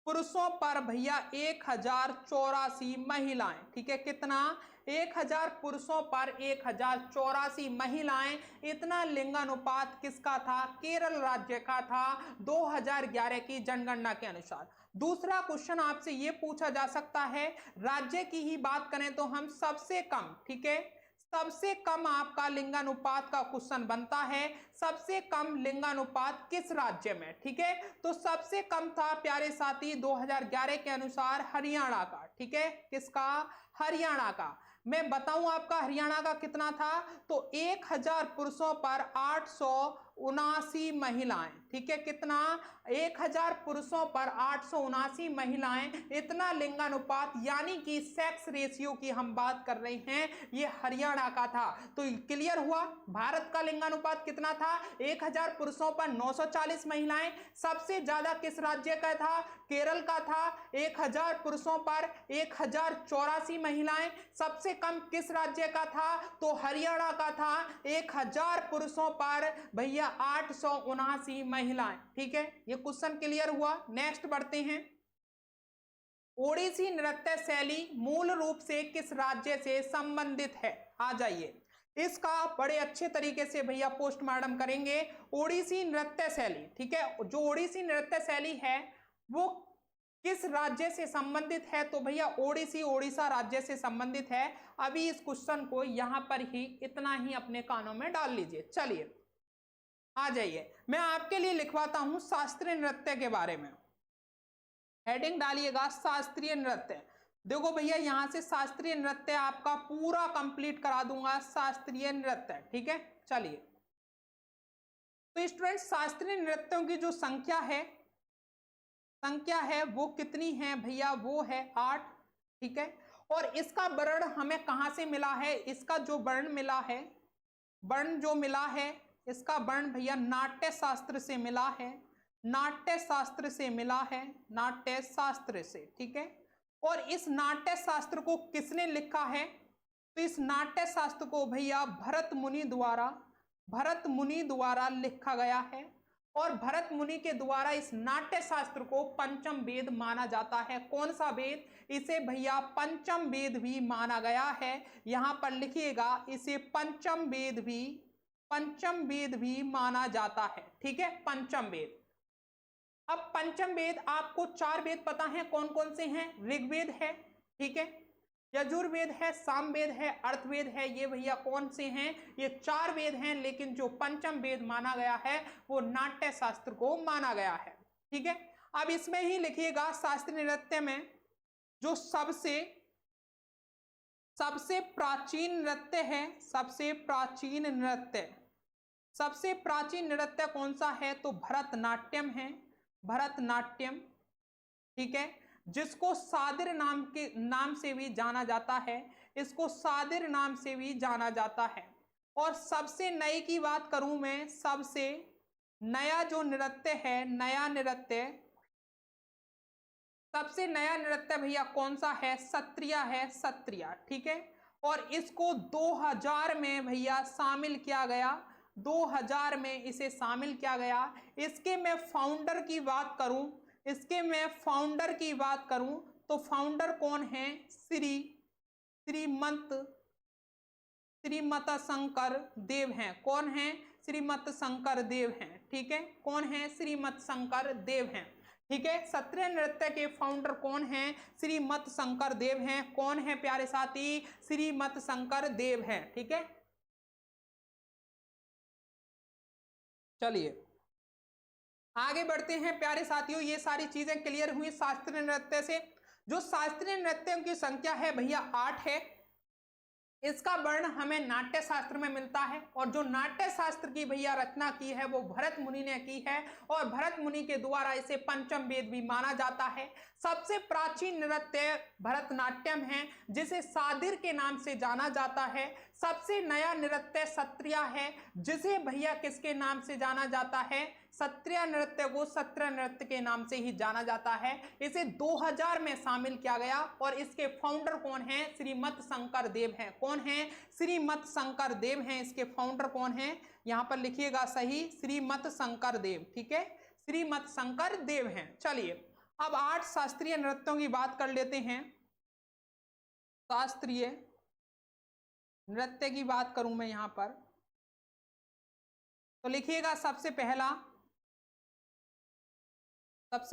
A: पुरुषों पर भैया 1084 महिलाएं, ठीक है? कितना? 1000 पुरुषों पर 1084 महिलाएं। इतना लिंगानुपात किसका था? केरल राज्य का था 2011 की जनगणना के अनुसार। दूसरा क्वेश्चन आपसे यह पूछा जा सकता है, राज्य की ही बात करें तो हम सबसे कम, ठीक है? सबसे कम आपका लिंगानुपात का क्वेश्चन बनता है, सबसे कम लिंगानुपात किस राज्य में, ठीक है? तो सबसे कम था प्यारे साथी 2011 के अनुसार हरियाणा का, ठीक है? किसका? हरियाणा का। मैं बताऊं आपका हरियाणा का कितना था? तो 1000 पुरुषों पर 879 महिलाएं, ठीक है? कितना? 1000 पुरुषों पर 879 महिलाएं। इतना लिंगानुपात, यानी कि सेक्स रेशियो की हम बात कर रहे हैं, ये हरियाणा का था। तो क्लियर हुआ भारत का लिंगानुपात कितना था? 1000 पुरुषों पर 940 महिलाएं। सबसे ज्यादा किस राज्य का था? केरल का था, 1000 पुरुषों पर 1084 महिलाएं। सबसे कम किस राज्य का था? तो हरियाणा का था, 1000 पुरुषों पर भैया 879 महिलाएं, ठीक है? ये क्वेश्चन क्लियर हुआ। नेक्स्ट बढ़ते हैं। ओडिसी नृत्य शैली मूल रूप से किस राज्य से संबंधित है? आ जाइए, इसका बड़े अच्छे तरीके से भैया पोस्टमार्टम करेंगे। ओडिसी नृत्य शैली, ठीक है? जो ओडिसी नृत्य शैली है वो किस राज्य से संबंधित है? तो भैया ओडिसी ओडिशा राज्य से संबंधित है। अभी इस क्वेश्चन को यहां पर ही इतना ही अपने कानों में डाल लीजिए। चलिए आ जाइए, मैं आपके लिए लिखवाता हूं शास्त्रीय नृत्य के बारे में। हेडिंग डालिएगा शास्त्रीय नृत्य। देखो भैया यहां से शास्त्रीय नृत्य आपका पूरा कंप्लीट करा दूंगा, शास्त्रीय नृत्य, ठीक है? चलिए, तो स्टूडेंट शास्त्रीय नृत्यों की जो संख्या है वो कितनी है भैया? वो है 8, ठीक है? और इसका वर्ण हमें कहां से मिला है? इसका जो वर्ण मिला है, वर्ण जो मिला है, इसका वर्ण भैया नाट्य शास्त्र से मिला है, नाट्य शास्त्र से मिला है, नाट्य शास्त्र से, ठीक है? और इस नाट्य शास्त्र को किसने लिखा है? तो इस नाट्य शास्त्र को भैया भरत मुनि द्वारा लिखा गया है। और भरत मुनि के द्वारा इस नाट्य शास्त्र को पंचम वेद माना जाता है। कौन सा वेद? इसे भैया पंचम वेद भी माना गया है। यहां पर लिखिएगा, इसे पंचम वेद भी माना जाता है, ठीक है? पंचम वेद। अब पंचम वेद, आपको 4 वेद पता है कौन कौन से हैं? ऋग्वेद है, ठीक है? यजुर्वेद है, सामवेद है, अर्थवेद है। ये भैया कौन से हैं? ये 4 वेद हैं, लेकिन जो पंचम वेद माना गया है वो नाट्य शास्त्र को माना गया है। ठीक है, अब इसमें ही लिखिएगा शास्त्रीय नृत्य में जो सबसे प्राचीन नृत्य है, सबसे प्राचीन नृत्य कौन सा है? तो भरतनाट्यम है, भरतनाट्यम। ठीक है, जिसको सादिर नाम से भी जाना जाता है, इसको सादिर नाम से भी जाना जाता है। और सबसे नए की बात करूं मैं, सबसे नया जो नृत्य है, सबसे नया नृत्य भैया कौन सा है? सत्रिया है, सत्रिया। ठीक है, और इसको 2000 में भैया शामिल किया गया, 2000 में इसे शामिल किया गया। इसके मैं फाउंडर की बात करूं तो फाउंडर कौन है? श्रीमत शंकर देव हैं। कौन है? श्रीमत शंकर देव हैं। ठीक है, कौन है? श्रीमत शंकर देव हैं। ठीक है, सत्रिय नृत्य के फाउंडर कौन हैं? श्रीमत शंकर देव हैं। कौन है प्यारे साथी? श्रीमत शंकर देव हैं। ठीक है, चलिए आगे बढ़ते हैं प्यारे साथियों। ये सारी चीजें क्लियर हुई शास्त्रीय नृत्य से। जो शास्त्रीय नृत्यों की संख्या है भैया 8 है। इसका वर्ण हमें नाट्य शास्त्र में मिलता है, और जो नाट्य शास्त्र की भैया रचना की है वो भरत मुनि ने की है, और भरत मुनि के द्वारा इसे पंचम वेद भी माना जाता है। सबसे प्राचीन नृत्य भरतनाट्यम है, जिसे सादिर के नाम से जाना जाता है। सबसे नया नृत्य सत्रिया है, जिसे भैया किसके नाम से जाना जाता है? सत्रिया नृत्य को सत्रिया नृत्य के नाम से ही जाना जाता है। इसे 2000 में शामिल किया गया, और इसके फाउंडर कौन है? श्रीमत शंकर देव हैं। कौन है? श्रीमत शंकर देव हैं। इसके फाउंडर कौन है? यहां पर लिखिएगा सही, श्रीमत शंकर देव। ठीक है, श्रीमत शंकर देव हैं। चलिए अब 8 शास्त्रीय नृत्यों की बात कर लेते हैं। शास्त्रीय नृत्य की बात करूं मैं यहां पर, तो लिखिएगा सबसे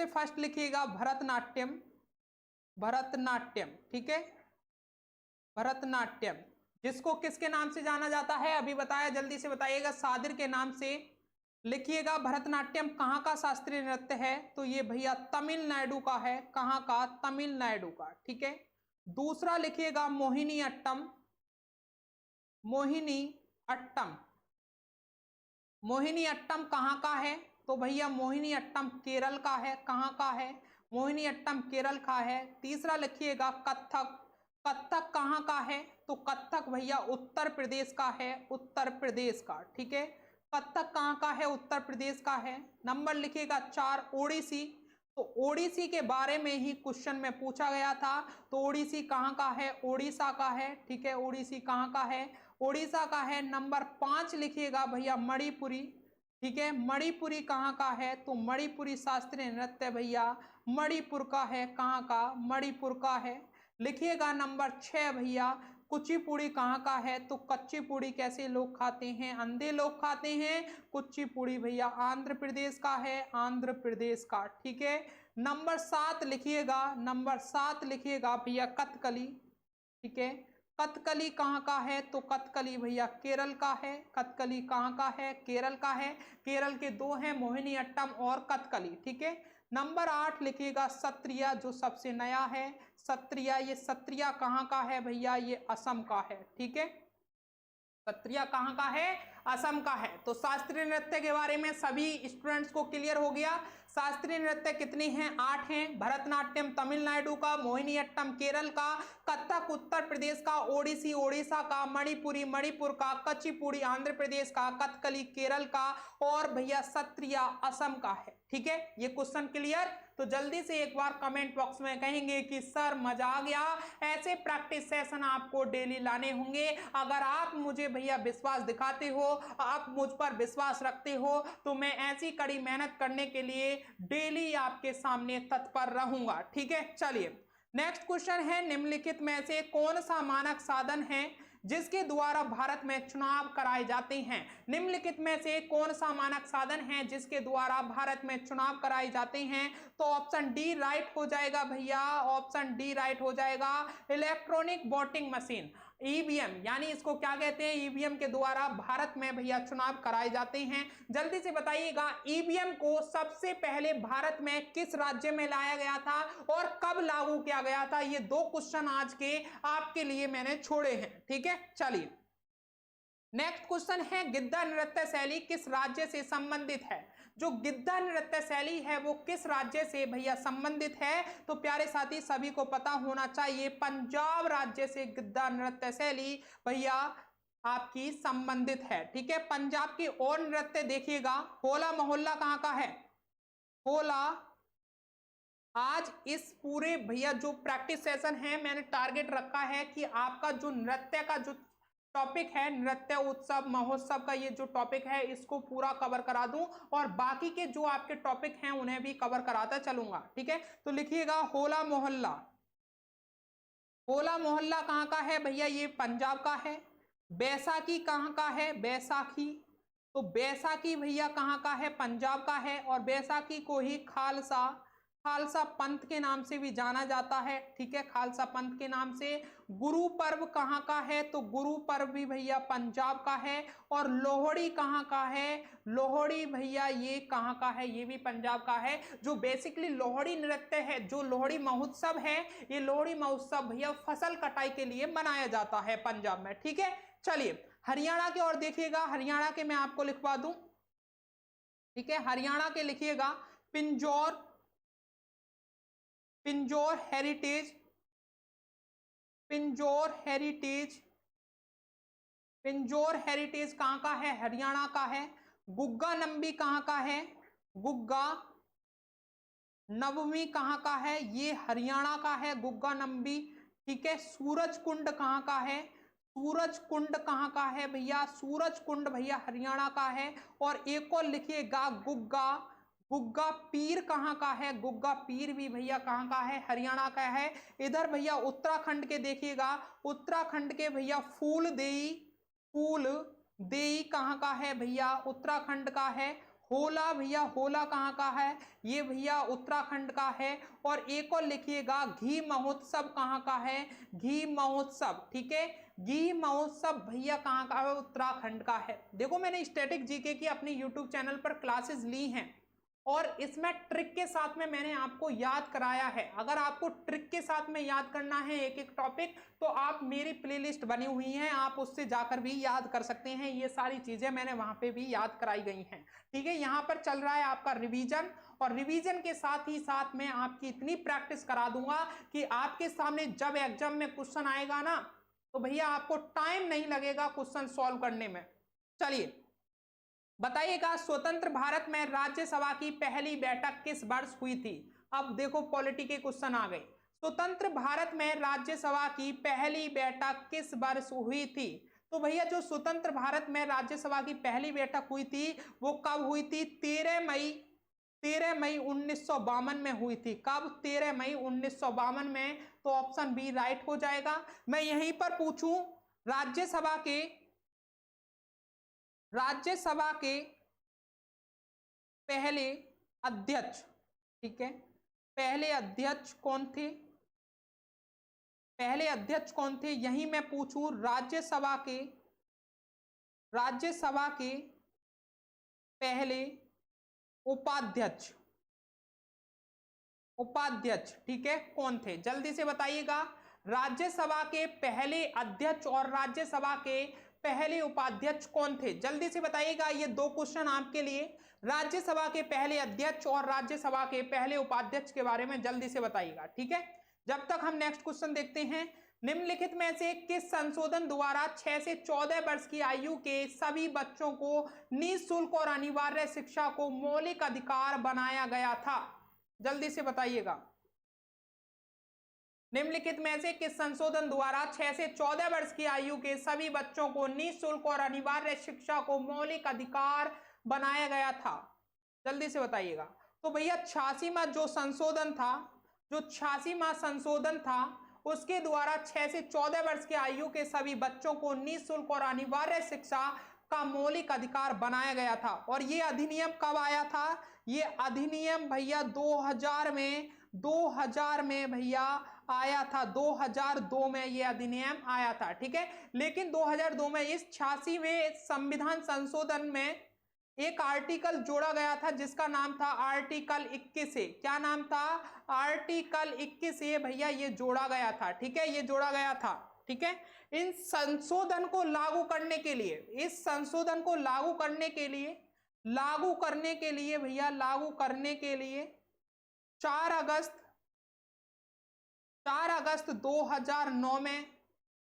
A: फर्स्ट लिखिएगा भरतनाट्यम। भरतनाट्यम, ठीक है, भरतनाट्यम, जिसको किसके नाम से जाना जाता है? अभी बताया, जल्दी से बताइएगा। सादिर के नाम से। लिखिएगा भरतनाट्यम कहाँ का शास्त्रीय नृत्य है? तो ये भैया तमिलनाडु का है। कहाँ का? तमिलनाडु का। ठीक है, दूसरा लिखिएगा मोहिनी अट्टम। मोहिनी अट्टम, मोहिनी अट्टम कहाँ का है? तो भैया मोहिनी अट्टम केरल का है। कहाँ का है? मोहिनी अट्टम केरल का है। तीसरा लिखिएगा कथक। कथक कहाँ का है? तो कथक भैया उत्तर प्रदेश का है, उत्तर प्रदेश का। ठीक है, कथक कहाँ का है? उत्तर प्रदेश का है। नंबर लिखिएगा 4 ओडिसी। तो ओडिसी के बारे में ही क्वेश्चन में पूछा गया था, तो ओडिसी कहाँ का है? ओडिशा का है। ठीक है, ओडिसी कहाँ का है? ओडिशा का है। नंबर 5 लिखिएगा भैया मणिपुरी। ठीक है, मणिपुरी कहाँ का है? तो मणिपुरी शास्त्रीय नृत्य भैया मणिपुर का है। कहाँ का? मणिपुर का है। लिखिएगा नंबर 6 भैया कुचिपुड़ी कहाँ का है? तो कच्चीपुड़ी कैसे लोग खाते हैं? अंधे लोग खाते हैं। कुचिपुड़ी भैया आंध्र प्रदेश का है, आंध्र प्रदेश का। ठीक है, नंबर 7 लिखिएगा, नंबर 7 लिखिएगा भैया कथकली। ठीक है, कथकली कहाँ का है? तो कथकली भैया केरल का है। कथकली कहाँ का है? केरल का है। केरल के 2 हैं, मोहिनी अट्टम और कथकली। ठीक है, नंबर 8 लिखिएगा सत्रिया, जो सबसे नया है। सत्रिया, ये सत्रिया कहाँ का है भैया? ये असम का है। ठीक है, सत्रिया कहाँ का है? असम का है। तो शास्त्रीय नृत्य के बारे में सभी स्टूडेंट्स को क्लियर हो गया। शास्त्रीय नृत्य कितने हैं? 8 हैं। भरतनाट्यम तमिलनाडु का, मोहिनी अट्टम केरल का, कथक उत्तर प्रदेश का, ओडिसी ओडिशा का, मणिपुरी मणिपुर का, कच्चीपुड़ी आंध्र प्रदेश का, कथकली केरल का, और भैया सत्रिया असम का है। ठीक है, ये क्वेश्चन क्लियर? तो जल्दी से एक बार कमेंट बॉक्स में कहेंगे कि सर मजा आ गया। ऐसे प्रैक्टिस सेशन आपको डेली लाने होंगे। अगर आप मुझे भैया विश्वास दिखाते हो, आप मुझ पर विश्वास रखते हो, तो मैं ऐसी कड़ी मेहनत करने के लिए डेली आपके सामने तत्पर रहूंगा। ठीक है, चलिए नेक्स्ट क्वेश्चन है, निम्नलिखित में से कौन सा मानक साधन है जिसके द्वारा भारत में चुनाव कराए जाते हैं। निम्नलिखित में से कौन सा मानक साधन है जिसके द्वारा भारत में चुनाव कराए जाते हैं? तो ऑप्शन डी राइट हो जाएगा भैया, ऑप्शन डी राइट हो जाएगा, इलेक्ट्रॉनिक वोटिंग मशीन, ईवीएम, यानी इसको क्या कहते हैं? ईवीएम के द्वारा भारत में भैया चुनाव कराए जाते हैं। जल्दी से बताइएगा, ईवीएम को सबसे पहले भारत में किस राज्य में लाया गया था और कब लागू किया गया था? ये दो क्वेश्चन आज के आपके लिए मैंने छोड़े हैं, ठीक है। चलिए नेक्स्ट क्वेश्चन है, गिद्धा नृत्य शैली किस राज्य से संबंधित है? जो गिद्धा नृत्य शैली है वो किस राज्य से भैया संबंधित है? तो प्यारे साथी सभी को पता होना चाहिए, पंजाब राज्य से गिद्धा नृत्य शैली भैया आपकी संबंधित है, ठीक है। पंजाब की और नृत्य देखिएगा, होला मोहल्ला कहां का है? होला, आज इस पूरे भैया जो प्रैक्टिस सेशन है मैंने टारगेट रखा है कि आपका जो नृत्य का जो टॉपिक है, नृत्य उत्सव महोत्सव का ये जो टॉपिक है इसको पूरा कवर करा दूं और बाकी के जो आपके टॉपिक हैं उन्हें भी कवर कराता चलूंगा, ठीक है। तो लिखिएगा होला मोहल्ला, होला मोहल्ला कहां का है भैया? ये पंजाब का है। बैसाखी कहां का है? बैसाखी, तो बैसाखी भैया कहां का है? पंजाब का है। और बैसाखी को ही खालसा, खालसा पंथ के नाम से भी जाना जाता है, ठीक है, खालसा पंथ के नाम से। गुरु पर्व कहां का है? तो गुरु पर्व भी भैया पंजाब का है। और लोहड़ी कहां का है? लोहड़ी भैया ये कहां का है? ये भी पंजाब का है। जो बेसिकली लोहड़ी नृत्य है, जो लोहड़ी महोत्सव है, ये लोहड़ी महोत्सव भैया फसल कटाई के लिए मनाया जाता है पंजाब में, ठीक है। चलिए हरियाणा की ओर देखिएगा, हरियाणा के मैं आपको लिखवा दूं, ठीक है। हरियाणा के लिखिएगा Pinjore, Pinjore heritage, Pinjore heritage, Pinjore heritage कहां का है? हरियाणा का है। गुग्गा नंबी कहां का है? गुग्गा नवमी कहां का है? ये हरियाणा का है, गुग्गा नंबी, ठीक है। सूरज कुंड कहां का है? सूरज कुंड कहां का है भैया? सूरज कुंड भैया हरियाणा का है। और एक और लिखिएगा गुग्गा, गुग्गा पीर कहां का है? गुग्गा पीर भी भैया कहां का है? हरियाणा का है। इधर भैया उत्तराखंड के देखिएगा, उत्तराखंड के भैया फूल देई, फूल देई कहां का है भैया? उत्तराखंड का है। होला भैया, होला कहां का है? ये भैया उत्तराखंड का है। और एक और लिखिएगा घी महोत्सव कहां का है? घी महोत्सव, ठीक है, घी महोत्सव भैया कहां का है? उत्तराखंड का है। देखो मैंने स्टैटिक जीके की अपनी यूट्यूब चैनल पर क्लासेस ली हैं और इसमें ट्रिक के साथ में मैंने आपको याद कराया है। अगर आपको ट्रिक के साथ में याद करना है एक एक टॉपिक, तो आप मेरी प्लेलिस्ट बनी हुई है, आप उससे जाकर भी याद कर सकते हैं। ये सारी चीजें मैंने वहां पे भी याद कराई गई हैं, ठीक है। यहाँ पर चल रहा है आपका रिवीजन, और रिवीजन के साथ ही साथ में आपकी इतनी प्रैक्टिस करा दूंगा कि आपके सामने जब एग्जाम में क्वेश्चन आएगा ना, तो भैया आपको टाइम नहीं लगेगा क्वेश्चन सॉल्व करने में। चलिए बताइएगा, स्वतंत्र भारत में राज्यसभा की पहली बैठक किस वर्ष हुई थी? अब देखो पॉलिटी के क्वेश्चन आ गए। स्वतंत्र भारत में राज्यसभा की पहली बैठक किस वर्ष हुई थी? तो भैया जो स्वतंत्र भारत में राज्यसभा की पहली बैठक हुई थी वो कब हुई थी? 13 मई, 13 मई 1952 में हुई थी। कब? 13 मई 1952 में। तो ऑप्शन बी राइट हो जाएगा। मैं यहीं पर पूछूं, राज्यसभा के पहले अध्यक्ष, ठीक है, पहले अध्यक्ष कौन थे? पहले अध्यक्ष कौन थे? यही मैं पूछूं, राज्यसभा के पहले उपाध्यक्ष, उपाध्यक्ष, ठीक है, कौन थे? जल्दी से बताइएगा। राज्यसभा के पहले अध्यक्ष और राज्यसभा के पहले उपाध्यक्ष कौन थे? जल्दी से बताइएगा। ये दो क्वेश्चन आपके लिए, राज्यसभा के पहले अध्यक्ष और राज्यसभा के पहले उपाध्यक्ष के बारे में जल्दी से बताइएगा, ठीक है। जब तक हम नेक्स्ट क्वेश्चन देखते हैं, निम्नलिखित में से किस संशोधन द्वारा 6 से 14 वर्ष की आयु के सभी बच्चों को निःशुल्क और अनिवार्य शिक्षा को मौलिक अधिकार बनाया गया था? जल्दी से बताइएगा। निम्नलिखित में से किस संशोधन द्वारा 6 से 14 वर्ष की आयु के सभी बच्चों को निःशुल्क और अनिवार्य शिक्षा को मौलिक अधिकार बनाया गया था? जल्दी से बताइएगा। तो भैया 86वां जो संशोधन था, जो 86वां संशोधन था उसके द्वारा 6 से 14 वर्ष की आयु के सभी बच्चों को निःशुल्क और अनिवार्य शिक्षा का मौलिक अधिकार बनाया गया था। और ये अधिनियम कब आया था? ये अधिनियम भैया 2000 में भैया आया था। 2002 में ये अधिनियम आया था, ठीक है। लेकिन 2002 में इस 86वें संविधान संशोधन में एक आर्टिकल जोड़ा गया था जिसका नाम था आर्टिकल 21। क्या नाम था? आर्टिकल 21 भैया ये जोड़ा गया था, ठीक है, ये जोड़ा गया था, ठीक है। इन संशोधन को लागू करने के लिए, इस संशोधन को लागू करने के लिए भैया 4 अगस्त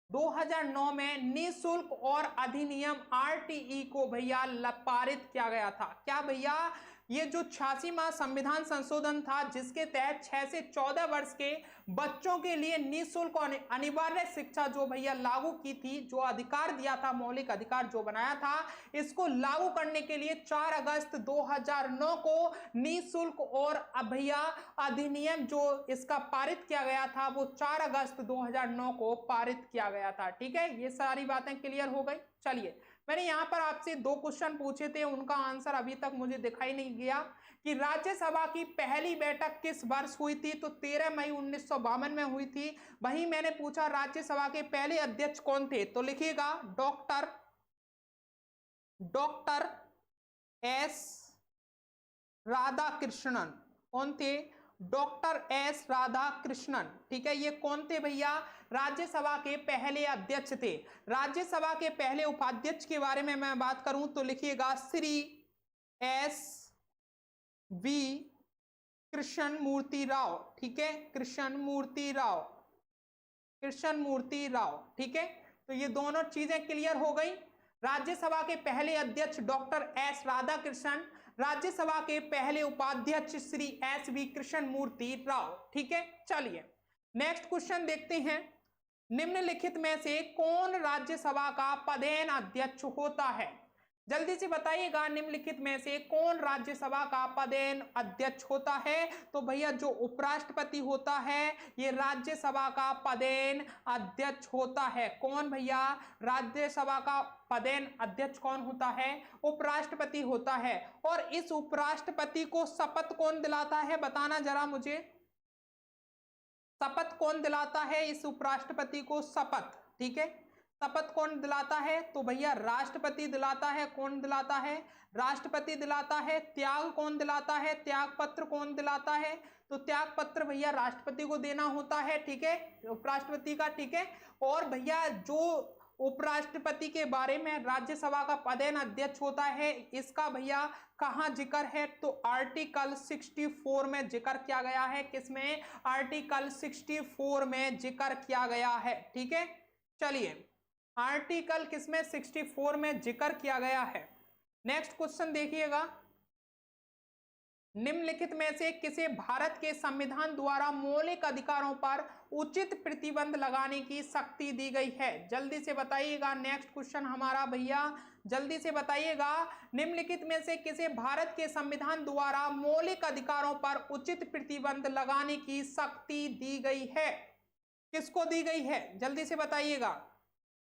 A: 2009 में निःशुल्क और अधिनियम आरटीई को भैया पारित किया गया था। क्या भैया? ये जो 86वां संविधान संशोधन था जिसके तहत 6 से 14 वर्ष के बच्चों के लिए निःशुल्क और अनिवार्य शिक्षा जो भैया लागू की थी, जो अधिकार दिया था, मौलिक अधिकार जो बनाया था, इसको लागू करने के लिए 4 अगस्त 2009 को निःशुल्क और भैया अधिनियम जो इसका पारित किया गया था वो 4 अगस्त 2009 को पारित किया गया था, ठीक है। ये सारी बातें क्लियर हो गई। चलिए, मैंने यहाँ पर आपसे 2 क्वेश्चन पूछे थे, उनका आंसर अभी तक मुझे दिखाई नहीं गया कि राज्यसभा की पहली बैठक किस वर्ष हुई थी? तो 13 मई 1952 में हुई थी। वहीं मैंने पूछा राज्यसभा के पहले अध्यक्ष कौन थे? तो लिखिएगा डॉक्टर एस राधाकृष्णन। कौन थे? डॉक्टर एस राधाकृष्णन, ठीक है। ये कौन थे भैया? राज्यसभा के पहले अध्यक्ष थे। राज्यसभा के पहले उपाध्यक्ष के बारे में मैं बात करूं तो लिखिएगा श्री एस वी कृष्ण मूर्ति राव, ठीक है, कृष्ण मूर्ति राव, ठीक है। तो ये दोनों चीजें क्लियर हो गई। राज्यसभा के पहले अध्यक्ष डॉक्टर एस राधाकृष्णन, राज्यसभा के पहले उपाध्यक्ष श्री एस वी कृष्ण मूर्ति राव, ठीक है। चलिए नेक्स्ट क्वेश्चन देखते हैं। निम्नलिखित में से कौन राज्यसभा का पदेन अध्यक्ष होता है? जल्दी से बताइएगा, निम्नलिखित में से कौन राज्यसभा का पदेन अध्यक्ष होता है? तो भैया जो उपराष्ट्रपति होता है ये राज्यसभा का पदेन अध्यक्ष होता है। कौन भैया? राज्यसभा का पदेन अध्यक्ष कौन होता है? उपराष्ट्रपति होता है। और इस उपराष्ट्रपति को शपथ कौन दिलाता है? बताना जरा मुझे, शपथ कौन दिलाता है इस उपराष्ट्रपति को? शपथ, ठीक है, शपथ कौन दिलाता है? तो भैया राष्ट्रपति दिलाता है। कौन दिलाता है? राष्ट्रपति दिलाता है। त्याग कौन दिलाता है? त्याग पत्र कौन दिलाता है? तो त्याग पत्र भैया राष्ट्रपति को देना होता है, ठीक है, उपराष्ट्रपति का, ठीक है। और भैया जो उपराष्ट्रपति के बारे में राज्यसभा का पदेन अध्यक्ष होता है इसका भैया कहाँ जिक्र है? तो आर्टिकल 64 में जिक्र किया गया है। किसमें? आर्टिकल 64 में जिक्र किया गया है, ठीक है। चलिए, आर्टिकल किसमें? 64 में जिक्र किया गया है। नेक्स्ट क्वेश्चन देखिएगा। निम्नलिखित में से किसे भारत के संविधान द्वारा मौलिक अधिकारों पर उचित प्रतिबंध लगाने की शक्ति दी गई है? जल्दी से बताइएगा। नेक्स्ट क्वेश्चन हमारा भैया, जल्दी से बताइएगा। निम्नलिखित में से किसे भारत के संविधान द्वारा मौलिक अधिकारों पर उचित प्रतिबंध लगाने की शक्ति दी गई है? किसको दी गई है? जल्दी से बताइएगा।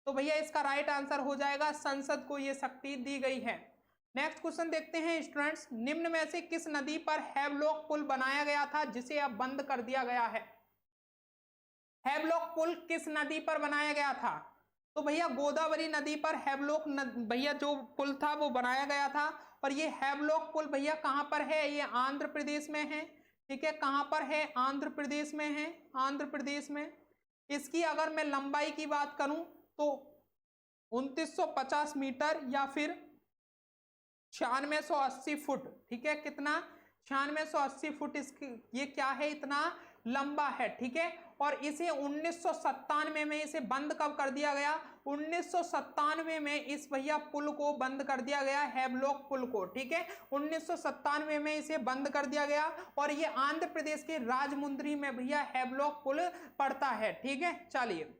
A: तो भैया इसका राइट आंसर हो जाएगा संसद को ये शक्ति दी गई है। नेक्स्ट क्वेश्चन देखते हैं स्टूडेंट्स। निम्न में से किस नदी पर हैवलॉक पुल बनाया गया था जिसे अब बंद कर दिया गया है? हैवलॉक पुल किस नदी पर बनाया गया था? तो भैया गोदावरी नदी पर हैवलॉक भैया जो पुल था वो बनाया गया था। और ये हैवलॉक पुल भैया कहां पर है? ये आंध्र प्रदेश में है, ठीक है। कहां पर है? आंध्र प्रदेश में है, आंध्र प्रदेश में। इसकी अगर मैं लंबाई की बात करूं तो 2950 मीटर या फिर 9680 फुट, ठीक है। कितना? 9680 फुट इसकी ये क्या है? इतना लंबा है, ठीक है। और इसे 1997 में इसे बंद कब कर दिया गया? 1997 में इस भैया पुल को बंद कर दिया गया, हैवलॉक पुल को, ठीक है। 1997 में इसे बंद कर दिया गया। और ये आंध्र प्रदेश के राजमुंद्री में भैया हैवलॉक पुल पड़ता है, ठीक है। चलिए,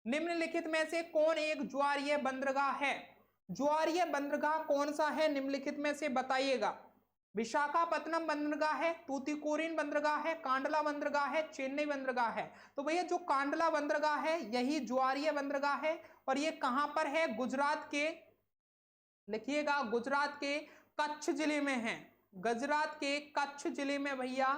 A: निम्नलिखित में से कौन एक ज्वारीय बंदरगाह है? ज्वारीय बंदरगाह कौन सा है निम्नलिखित में से? बताइएगा विशाखापत्तनम बंदरगाह है, तूतीकोरिन बंदरगाह है, कांडला बंदरगाह है, चेन्नई बंदरगाह है। तो भैया जो कांडला बंदरगाह है यही ज्वारीय बंदरगाह है और ये कहां पर है? गुजरात के, लिखिएगा, गुजरात के कच्छ जिले में है। गुजरात के कच्छ जिले में भैया,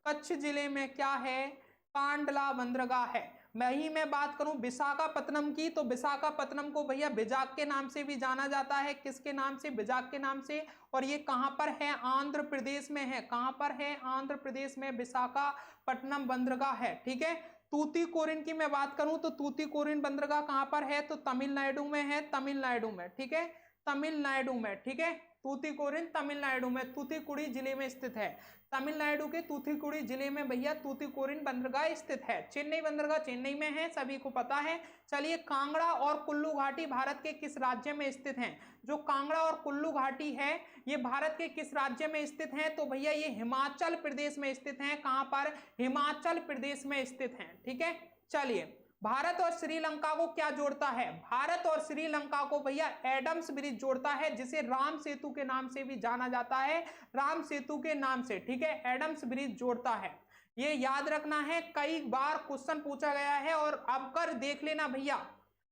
A: कच्छ जिले में क्या है? कांडला बंदरगाह है। मैं बात करूं विशाखापत्तनम की, तो विशाखापत्तनम को भैया बिजाक के नाम से भी जाना जाता है। किसके नाम से? बिजाक के नाम से। और ये कहां पर है? आंध्र प्रदेश में है। कहां पर है? आंध्र प्रदेश में विशाखापत्तनम बंदरगाह है। ठीक है। तूतीकोरिन की मैं बात करूं तो तूतीकोरिन बंदरगाह कहां पर है? तो तमिलनाडु में है, तमिलनाडु में। ठीक है, तमिलनाडु में। ठीक है, तूतीकोरिन तमिलनाडु में, तूतीकुड़ी जिले में स्थित है। तमिलनाडु के तूतीकुड़ी जिले में भैया तूतीकोरिन बंदरगाह स्थित है। चेन्नई बंदरगाह चेन्नई में है, सभी को पता है। चलिए, कांगड़ा और कुल्लू घाटी भारत के किस राज्य में स्थित हैं? जो कांगड़ा और कुल्लू घाटी है ये भारत के किस राज्य में स्थित हैं? तो भैया ये हिमाचल प्रदेश में स्थित हैं। कहां पर? हिमाचल प्रदेश में स्थित हैं। ठीक है। चलिए, भारत और श्रीलंका को क्या जोड़ता है? भारत और श्रीलंका को भैया एडम्स ब्रिज जोड़ता है, जिसे राम सेतु के नाम से भी जाना जाता है, राम सेतु के नाम से। ठीक है, एडम्स ब्रिज जोड़ता है। ये याद रखना है, कई बार क्वेश्चन पूछा गया है। और अब कर देख लेना भैया,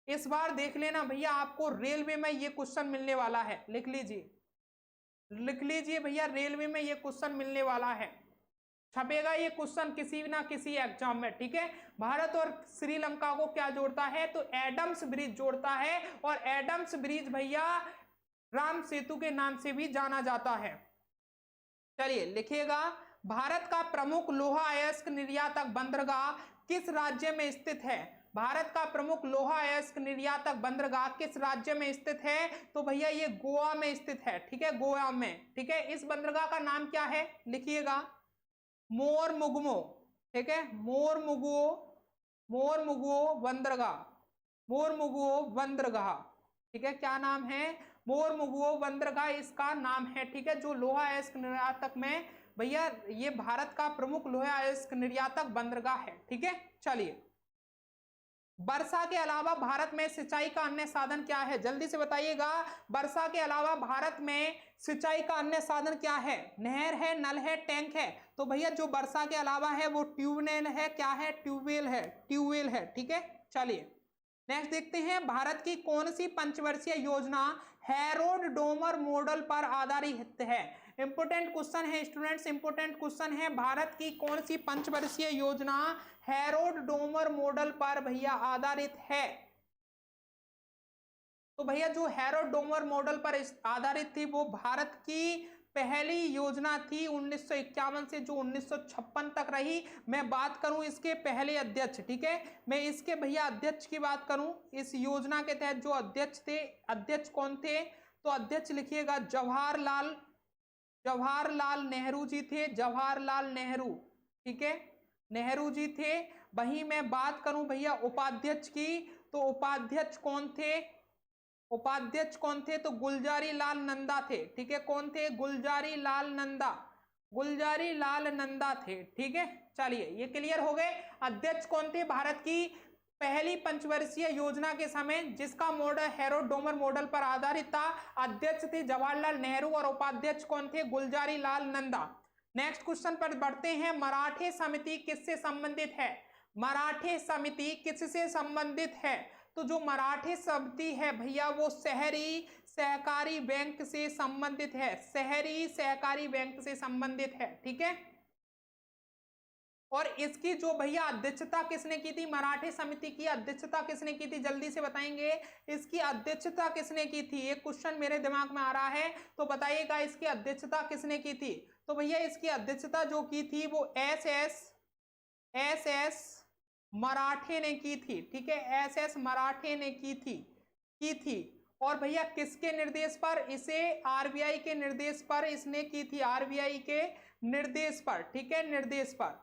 A: इस बार देख लेना भैया, आपको रेलवे में ये क्वेश्चन मिलने वाला है। लिख लीजिए, लिख लीजिए भैया, रेलवे में ये क्वेश्चन मिलने वाला है, छपेगा ये क्वेश्चन किसी ना किसी एग्जाम में। ठीक है, भारत और श्रीलंका को क्या जोड़ता है? तो एडम्स ब्रिज जोड़ता है। और एडम्स ब्रिज भैया राम सेतु के नाम से भी जाना जाता है। चलिए, लिखिएगा, भारत का प्रमुख लोहा अयस्क निर्यातक बंदरगाह किस राज्य में स्थित है? भारत का प्रमुख लोहा अयस्क निर्यातक बंदरगाह किस राज्य में स्थित है? तो भैया ये गोवा में स्थित है। ठीक है, गोवा में। ठीक है, इस बंदरगाह का नाम क्या है? लिखिएगा, मोरमुगमो। ठीक है, मोरमुगो, मोरमुगो बंदरगाह, मोरमुगो बंदरगाह। ठीक है, क्या नाम है? मोरमुगो बंदरगाह इसका नाम है। ठीक है, जो लोहा अयस्क निर्यातक में भैया ये भारत का प्रमुख लोहा अयस्क निर्यातक बंदरगाह है। ठीक है। चलिए, वर्षा के अलावा भारत में सिंचाई का अन्य साधन क्या है? जल्दी से बताइएगा, वर्षा के अलावा भारत में सिंचाई का अन्य साधन क्या है? नहर है, नल है, टैंक है। तो भैया जो वर्षा के अलावा है वो ट्यूबवेल है। क्या है? ट्यूबवेल है, ट्यूबवेल है। ठीक है। चलिए, नेक्स्ट देखते हैं, भारत की कौन सी पंचवर्षीय योजना हैरोल्ड डोमर मॉडल पर आधारित है? इंपोर्टेंट क्वेश्चन है स्टूडेंट्स, इंपोर्टेंट क्वेश्चन है। भारत की कौन सी पंचवर्षीय योजना हैरोल्ड डोमर मॉडल पर भैया आधारित है? तो भैया जो हैरोल्ड डोमर मॉडल पर आधारित थी वो भारत की पहली योजना थी 1951 से जो 1956 तक रही। मैं बात करूं इसके पहले अध्यक्ष, ठीक है, मैं इसके भैया अध्यक्ष की बात करूं, इस योजना के तहत जो अध्यक्ष थे, अध्यक्ष कौन थे? तो अध्यक्ष लिखिएगा जवाहरलाल नेहरू जी थे, जवाहरलाल नेहरू। ठीक है, नेहरू जी थे। वहीं मैं बात करूं भैया उपाध्यक्ष की, तो उपाध्यक्ष कौन थे? उपाध्यक्ष कौन थे? तो गुलजारी लाल नंदा थे। ठीक है, कौन थे? गुलजारी लाल नंदा, गुलजारी लाल नंदा थे। ठीक है। चलिए, ये क्लियर हो गए। अध्यक्ष कौन थे? भारत की पहली पंचवर्षीय योजना के समय जिसका मॉडल हैरोल्ड डोमर मॉडल पर आधारित था, अध्यक्ष थे जवाहरलाल नेहरू और उपाध्यक्ष कौन थे? गुलजारी लाल नंदा। नेक्स्ट क्वेश्चन पर बढ़ते हैं, मराठे समिति किससे संबंधित है? मराठे समिति किससे संबंधित है? तो जो मराठे समिति है भैया वो शहरी सहकारी बैंक से संबंधित है, शहरी सहकारी बैंक से संबंधित है। ठीक है, और इसकी जो भैया अध्यक्षता किसने की थी? मराठे समिति की अध्यक्षता किसने की थी? जल्दी से बताएंगे, इसकी अध्यक्षता किसने की थी? ये क्वेश्चन मेरे दिमाग में आ रहा है, तो बताइएगा इसकी अध्यक्षता किसने की थी? तो भैया इसकी अध्यक्षता जो की थी वो एस एस मराठे ने की थी। ठीक है, एस एस मराठे ने की थी। और भैया किसके निर्देश पर? इसे आरबीआई के निर्देश पर इसने की थी, आरबीआई के निर्देश पर। ठीक है, निर्देश पर।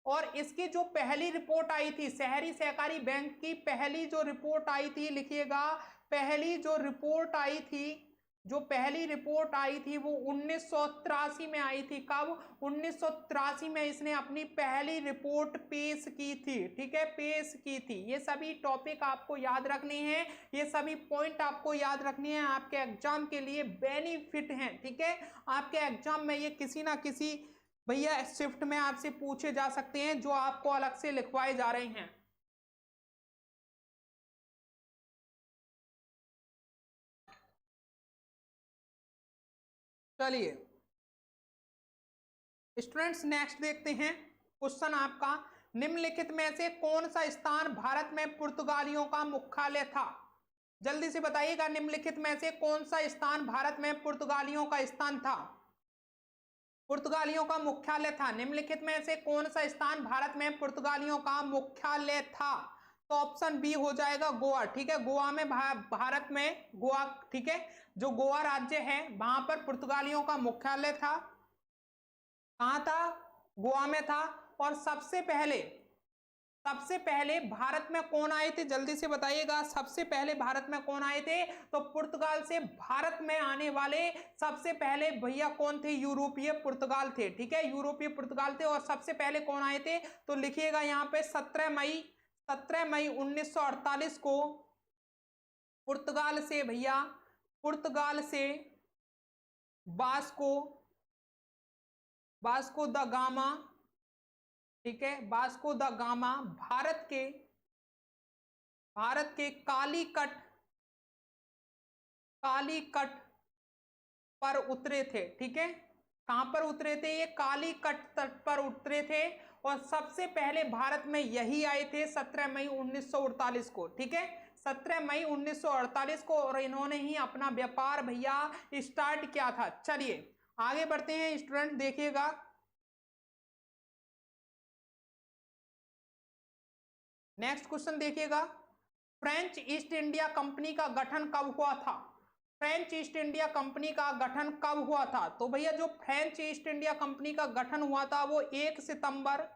A: और इसकी जो पहली रिपोर्ट आई थी, शहरी सहकारी बैंक की पहली जो रिपोर्ट आई थी, लिखिएगा, पहली जो रिपोर्ट आई थी जो पहली रिपोर्ट आई थी वो 1983 में आई थी। कब? 1983 में इसने अपनी पहली रिपोर्ट पेश की थी। ठीक है, पेश की थी। ये सभी टॉपिक आपको याद रखने हैं, ये सभी पॉइंट आपको याद रखने हैं, आपके एग्जाम के लिए बेनिफिट हैं। ठीक है, आपके एग्जाम में ये किसी ना किसी भैया शिफ्ट में आपसे पूछे जा सकते हैं, जो आपको अलग से लिखवाए जा रहे हैं। चलिए स्टूडेंट्स, नेक्स्ट देखते हैं क्वेश्चन आपका, निम्नलिखित में से कौन सा स्थान भारत में पुर्तगालियों का मुख्यालय था? जल्दी से बताइएगा, निम्नलिखित में से कौन सा स्थान भारत में पुर्तगालियों का स्थान था, पुर्तगालियों का मुख्यालय था? निम्नलिखित में से कौन सा स्थान भारत में पुर्तगालियों का मुख्यालय था? तो ऑप्शन बी हो जाएगा गोवा। ठीक है, गोवा में भारत में गोवा, ठीक है, जो गोवा राज्य है वहां पर पुर्तगालियों का मुख्यालय था। कहां था? गोवा में था। और सबसे पहले भारत में कौन आए थे? जल्दी से बताइएगा, सबसे पहले भारत में कौन आए थे? तो पुर्तगाल से भारत में आने वाले सबसे पहले भैया कौन थे? यूरोपीय पुर्तगाल थे। ठीक है, यूरोपीय पुर्तगाल थे। और सबसे पहले कौन आए थे? तो लिखिएगा यहाँ पे 17 मई 1948 को पुर्तगाल से भैया, पुर्तगाल से वास्को द गामा, ठीक है, वास्को द गामा भारत के कालीकट पर उतरे थे। ठीक है, कहां पर उतरे थे? ये कालीकट तट पर उतरे थे। और सबसे पहले भारत में यही आए थे 17 मई 1948 को। ठीक है, 17 मई 1948 को। और इन्होंने ही अपना व्यापार भैया स्टार्ट किया था। चलिए आगे बढ़ते हैं स्टूडेंट, देखिएगा नेक्स्ट क्वेश्चन देखिएगा, फ्रेंच ईस्ट इंडिया कंपनी का गठन कब हुआ था? फ्रेंच ईस्ट इंडिया कंपनी का गठन कब हुआ था? तो भैया जो फ्रेंच ईस्ट इंडिया कंपनी का गठन हुआ था वो 1 सितंबर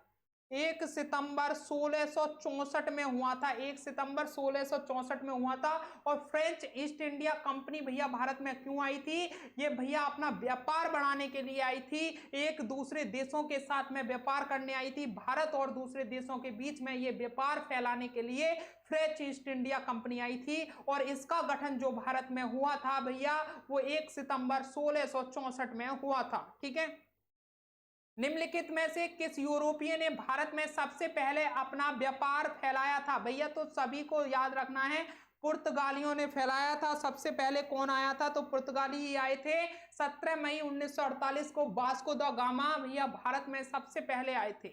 A: 1664 में हुआ था। 1 सितंबर 1664 में हुआ था। और फ्रेंच ईस्ट इंडिया कंपनी भैया भारत में क्यों आई थी? ये भैया अपना व्यापार बढ़ाने के लिए आई थी, एक दूसरे देशों के साथ में व्यापार करने आई थी। भारत और दूसरे देशों के बीच में ये व्यापार फैलाने के लिए फ्रेंच ईस्ट इंडिया कंपनी आई थी। और इसका गठन जो भारत में हुआ था भैया वो 1 सितंबर 1664 में हुआ था। ठीक है, निम्नलिखित में से किस यूरोपीय ने भारत में सबसे पहले अपना व्यापार फैलाया था? भैया तो सभी को याद रखना है, पुर्तगालियों ने फैलाया था। सबसे पहले कौन आया था? तो पुर्तगाली ही आए थे। 17 मई 1948 को वास्को द गामा भैया भारत में सबसे पहले आए थे।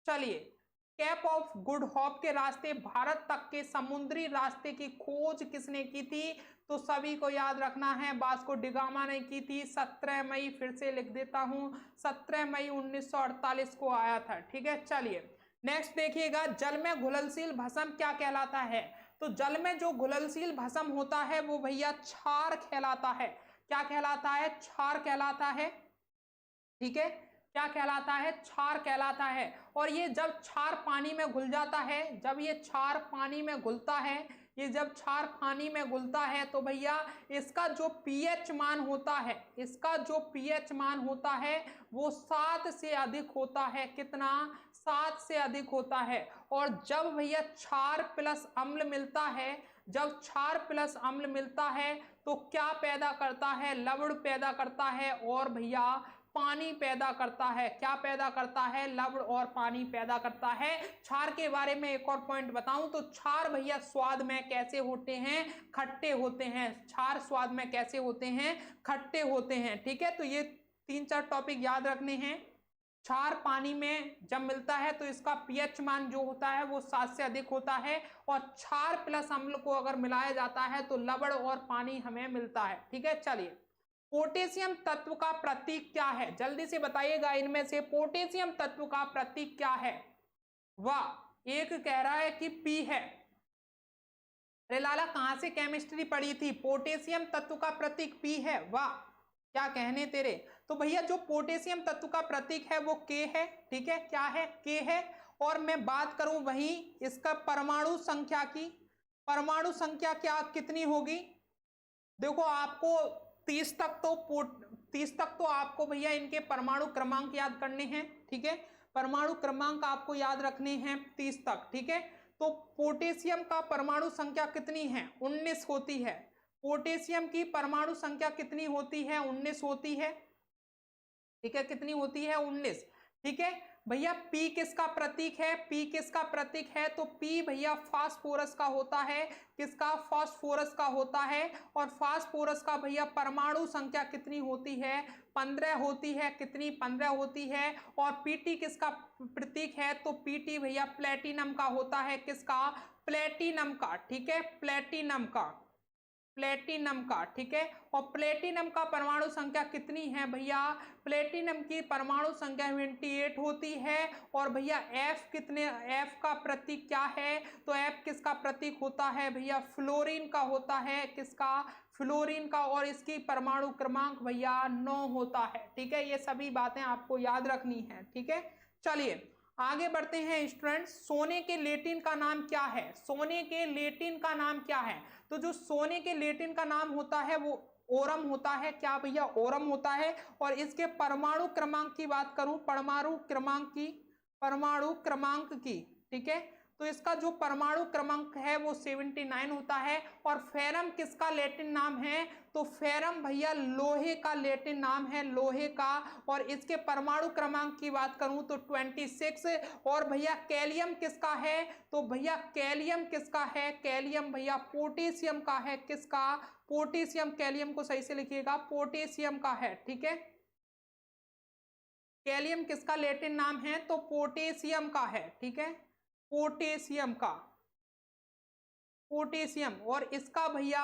A: चलिए, केप ऑफ गुड होप के रास्ते भारत तक के समुद्री रास्ते की खोज किसने की थी? तो सभी को याद रखना है, वास्को डी गामा ने की थी। 17 मई, फिर से लिख देता हूं, 17 मई 1948 को आया था। ठीक है, चलिए नेक्स्ट देखिएगा, जल में घुलनशील भस्म क्या कहलाता है? तो जल में जो घुलनशील भस्म होता है वो भैया क्षार कहलाता है। क्या कहलाता है? क्षार कहलाता है। ठीक है, क्या कहलाता है? क्षार कहलाता है। और ये जब क्षार पानी में घुल जाता है, जब ये क्षार पानी में घुलता है, ये जब क्षार पानी में घुलता है तो भैया इसका जो पीएच मान होता है, इसका जो पीएच मान होता है वो 7 से अधिक होता है। कितना? 7 से अधिक होता है। और जब भैया क्षार प्लस अम्ल मिलता है, जब क्षार प्लस अम्ल मिलता है तो क्या पैदा करता है? लवण पैदा करता है और भैया पानी पैदा करता है। क्या पैदा करता है? लवण और पानी पैदा करता है। क्षार के बारे में एक और पॉइंट बताऊं तो क्षार भैया स्वाद में कैसे होते हैं? खट्टे होते हैं। क्षार स्वाद में कैसे होते हैं? खट्टे होते हैं। ठीक है, तो ये 3-4 टॉपिक याद रखने हैं। क्षार पानी में जब मिलता है तो इसका पीएच मान जो होता है वो 7 से अधिक होता है। और क्षार प्लस अम्ल को अगर मिलाया जाता है तो लवण और पानी हमें मिलता है। ठीक है, चलिए पोटेशियम तत्व का प्रतीक क्या है? जल्दी से बताइएगा, इनमें से पोटेशियम तत्व का प्रतीक क्या है? वाह, एक कह रहा है कि पी है। अरे लाला, कहां से केमिस्ट्री पढ़ी थी? पोटेशियम तत्व का प्रतीक पी है। वाह, क्या कहने तेरे। तो भैया जो पोटेशियम तत्व का प्रतीक है वो के है। ठीक है, क्या है? के है। और मैं बात करूं वहीं इसका परमाणु संख्या की, परमाणु संख्या क्या कितनी होगी? देखो आपको 30 तक तो आपको भैया इनके परमाणु क्रमांक याद करने हैं, ठीक है। परमाणु क्रमांक आपको याद रखने हैं 30 तक, ठीक है। तो पोटेशियम का परमाणु संख्या कितनी है? 19 होती है। पोटेशियम की परमाणु संख्या कितनी होती है? 19 होती है, ठीक है। कितनी होती है? 19, ठीक है भैया। P किसका प्रतीक है? P किसका प्रतीक है? तो P भैया फास्फोरस का होता है। किसका? फास्फोरस का होता है। और फास्फोरस का भैया परमाणु संख्या कितनी होती है? 15 होती है। कितनी? 15 होती है। और Pt किसका प्रतीक है? तो Pt भैया प्लेटिनम का होता है। किसका? प्लेटिनम का, ठीक है। प्लेटिनम का, ठीक है। और प्लेटिनम का परमाणु संख्या कितनी है भैया? प्लेटिनम की परमाणु संख्या 28 होती है। और भैया F का प्रतीक क्या है? तो F किसका प्रतीक होता है भैया? फ्लोरीन का होता है। किसका? फ्लोरीन का। और इसकी परमाणु क्रमांक भैया 9 होता है, ठीक है। ये सभी बातें आपको याद रखनी है, ठीक है। चलिए आगे बढ़ते हैं स्टूडेंट्स। सोने के लेटिन का नाम क्या है? सोने के लेटिन का नाम क्या है? तो जो सोने के लेटिन का नाम होता है वो ओरम होता है। क्या भैया? ओरम होता है। और इसके परमाणु क्रमांक की बात करूं, परमाणु क्रमांक की, ठीक है। तो इसका जो परमाणु क्रमांक है वो 79 होता है। और फेरम किसका लेटिन नाम है? तो फेरम भैया लोहे का लेटिन नाम है, लोहे का। और इसके परमाणु क्रमांक की बात करूं तो 26। और भैया कैलियम किसका है? तो भैया कैलियम किसका है? कैलियम भैया पोटेशियम का है। किसका? पोटेशियम। कैलियम को सही से लिखिएगा, पोटेशियम का है, ठीक है। कैलियम किसका लेटिन नाम है? तो पोटेशियम का है, ठीक है। पोटेशियम का, पोटेशियम। और इसका भैया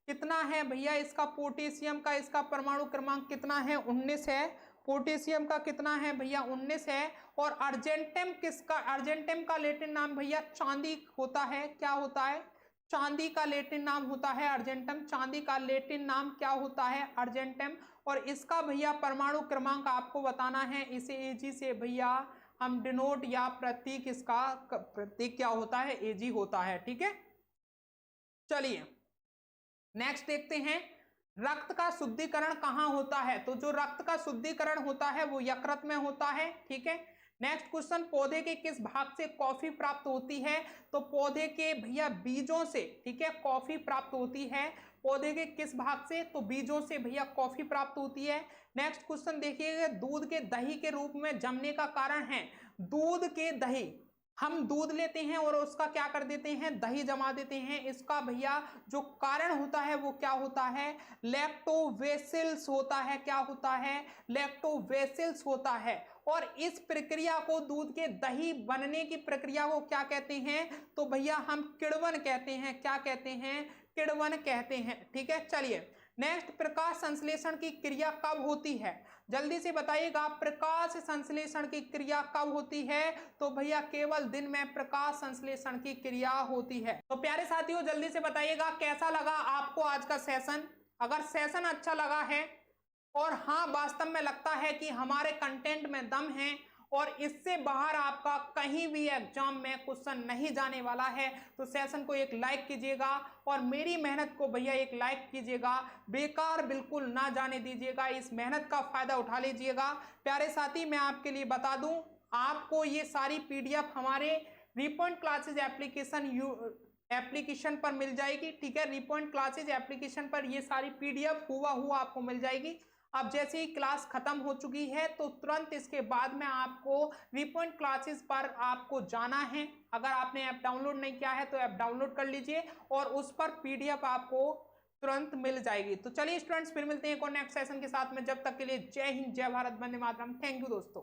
A: कितना है भैया? इसका पोटेशियम का इसका परमाणु क्रमांक कितना है? 19 है। पोटेशियम का कितना है भैया? 19 है। और अर्जेंटम किसका? अर्जेंटम का लेटिन नाम भैया चांदी होता है। क्या होता है? चांदी का लेटिन नाम होता है अर्जेंटम। चांदी का लेटिन नाम क्या होता है? अर्जेंटम। और इसका भैया परमाणु क्रमांक आपको बताना है। इसे Ag से भैया हम डिनोट या प्रतीक, इसका प्रतीक क्या होता है? Ag होता है, ठीक है। चलिए नेक्स्ट देखते हैं, रक्त का शुद्धिकरण कहाँ होता है? तो जो रक्त का शुद्धिकरण होता है वो यकृत में होता है, ठीक है। नेक्स्ट क्वेश्चन, पौधे के किस भाग से कॉफी प्राप्त होती है? तो पौधे के भैया बीजों से, ठीक है, कॉफी प्राप्त होती है। पौधे के किस भाग से? तो बीजों से भैया कॉफी प्राप्त होती है। नेक्स्ट क्वेश्चन देखिएगा, दूध के दही के रूप में जमने का कारण है। दूध के दही, हम दूध लेते हैं और उसका क्या कर देते हैं? दही जमा देते हैं। इसका भैया जो कारण होता है वो क्या होता है? लैक्टोबैसिलस होता है। क्या होता है? लैक्टोबैसिलस होता है। और इस प्रक्रिया को, दूध के दही बनने की प्रक्रिया को क्या कहते हैं? तो भैया हम किण्वन कहते हैं। क्या कहते हैं? किण्वन कहते हैं, ठीक है। चलिए नेक्स्ट, प्रकाश संश्लेषण की क्रिया कब होती है? जल्दी से बताइएगा, प्रकाश संश्लेषण की क्रिया कब होती है? तो भैया केवल दिन में प्रकाश संश्लेषण की क्रिया होती है। तो प्यारे साथियों जल्दी से बताइएगा कैसा लगा आपको आज का सेशन। अगर सेशन अच्छा लगा है और हाँ वास्तव में लगता है कि हमारे कंटेंट में दम है और इससे बाहर आपका कहीं भी एग्जाम में क्वेश्चन नहीं जाने वाला है, तो सेशन को एक लाइक कीजिएगा और मेरी मेहनत को भैया एक लाइक कीजिएगा। बेकार बिल्कुल ना जाने दीजिएगा, इस मेहनत का फायदा उठा लीजिएगा। प्यारे साथी मैं आपके लिए बता दूं, आपको ये सारी पीडीएफ हमारे रीपॉइंट क्लासेज एप्लीकेशन पर मिल जाएगी, ठीक है। रीपॉइंट क्लासेज एप्लीकेशन पर ये सारी पीडीएफ हुआ आपको मिल जाएगी। अब जैसे ही क्लास खत्म हो चुकी है तो तुरंत इसके बाद में आपको रीपॉइंट क्लासेस पर आपको जाना है। अगर आपने ऐप डाउनलोड नहीं किया है तो ऐप डाउनलोड कर लीजिए और उस पर पीडीएफ आपको तुरंत मिल जाएगी। तो चलिए स्टूडेंट्स फिर मिलते हैं नेक्स्ट सेशन के साथ में। जब तक के लिए जय हिंद, जय भारत, वंदे मातरम। थैंक यू दोस्तों।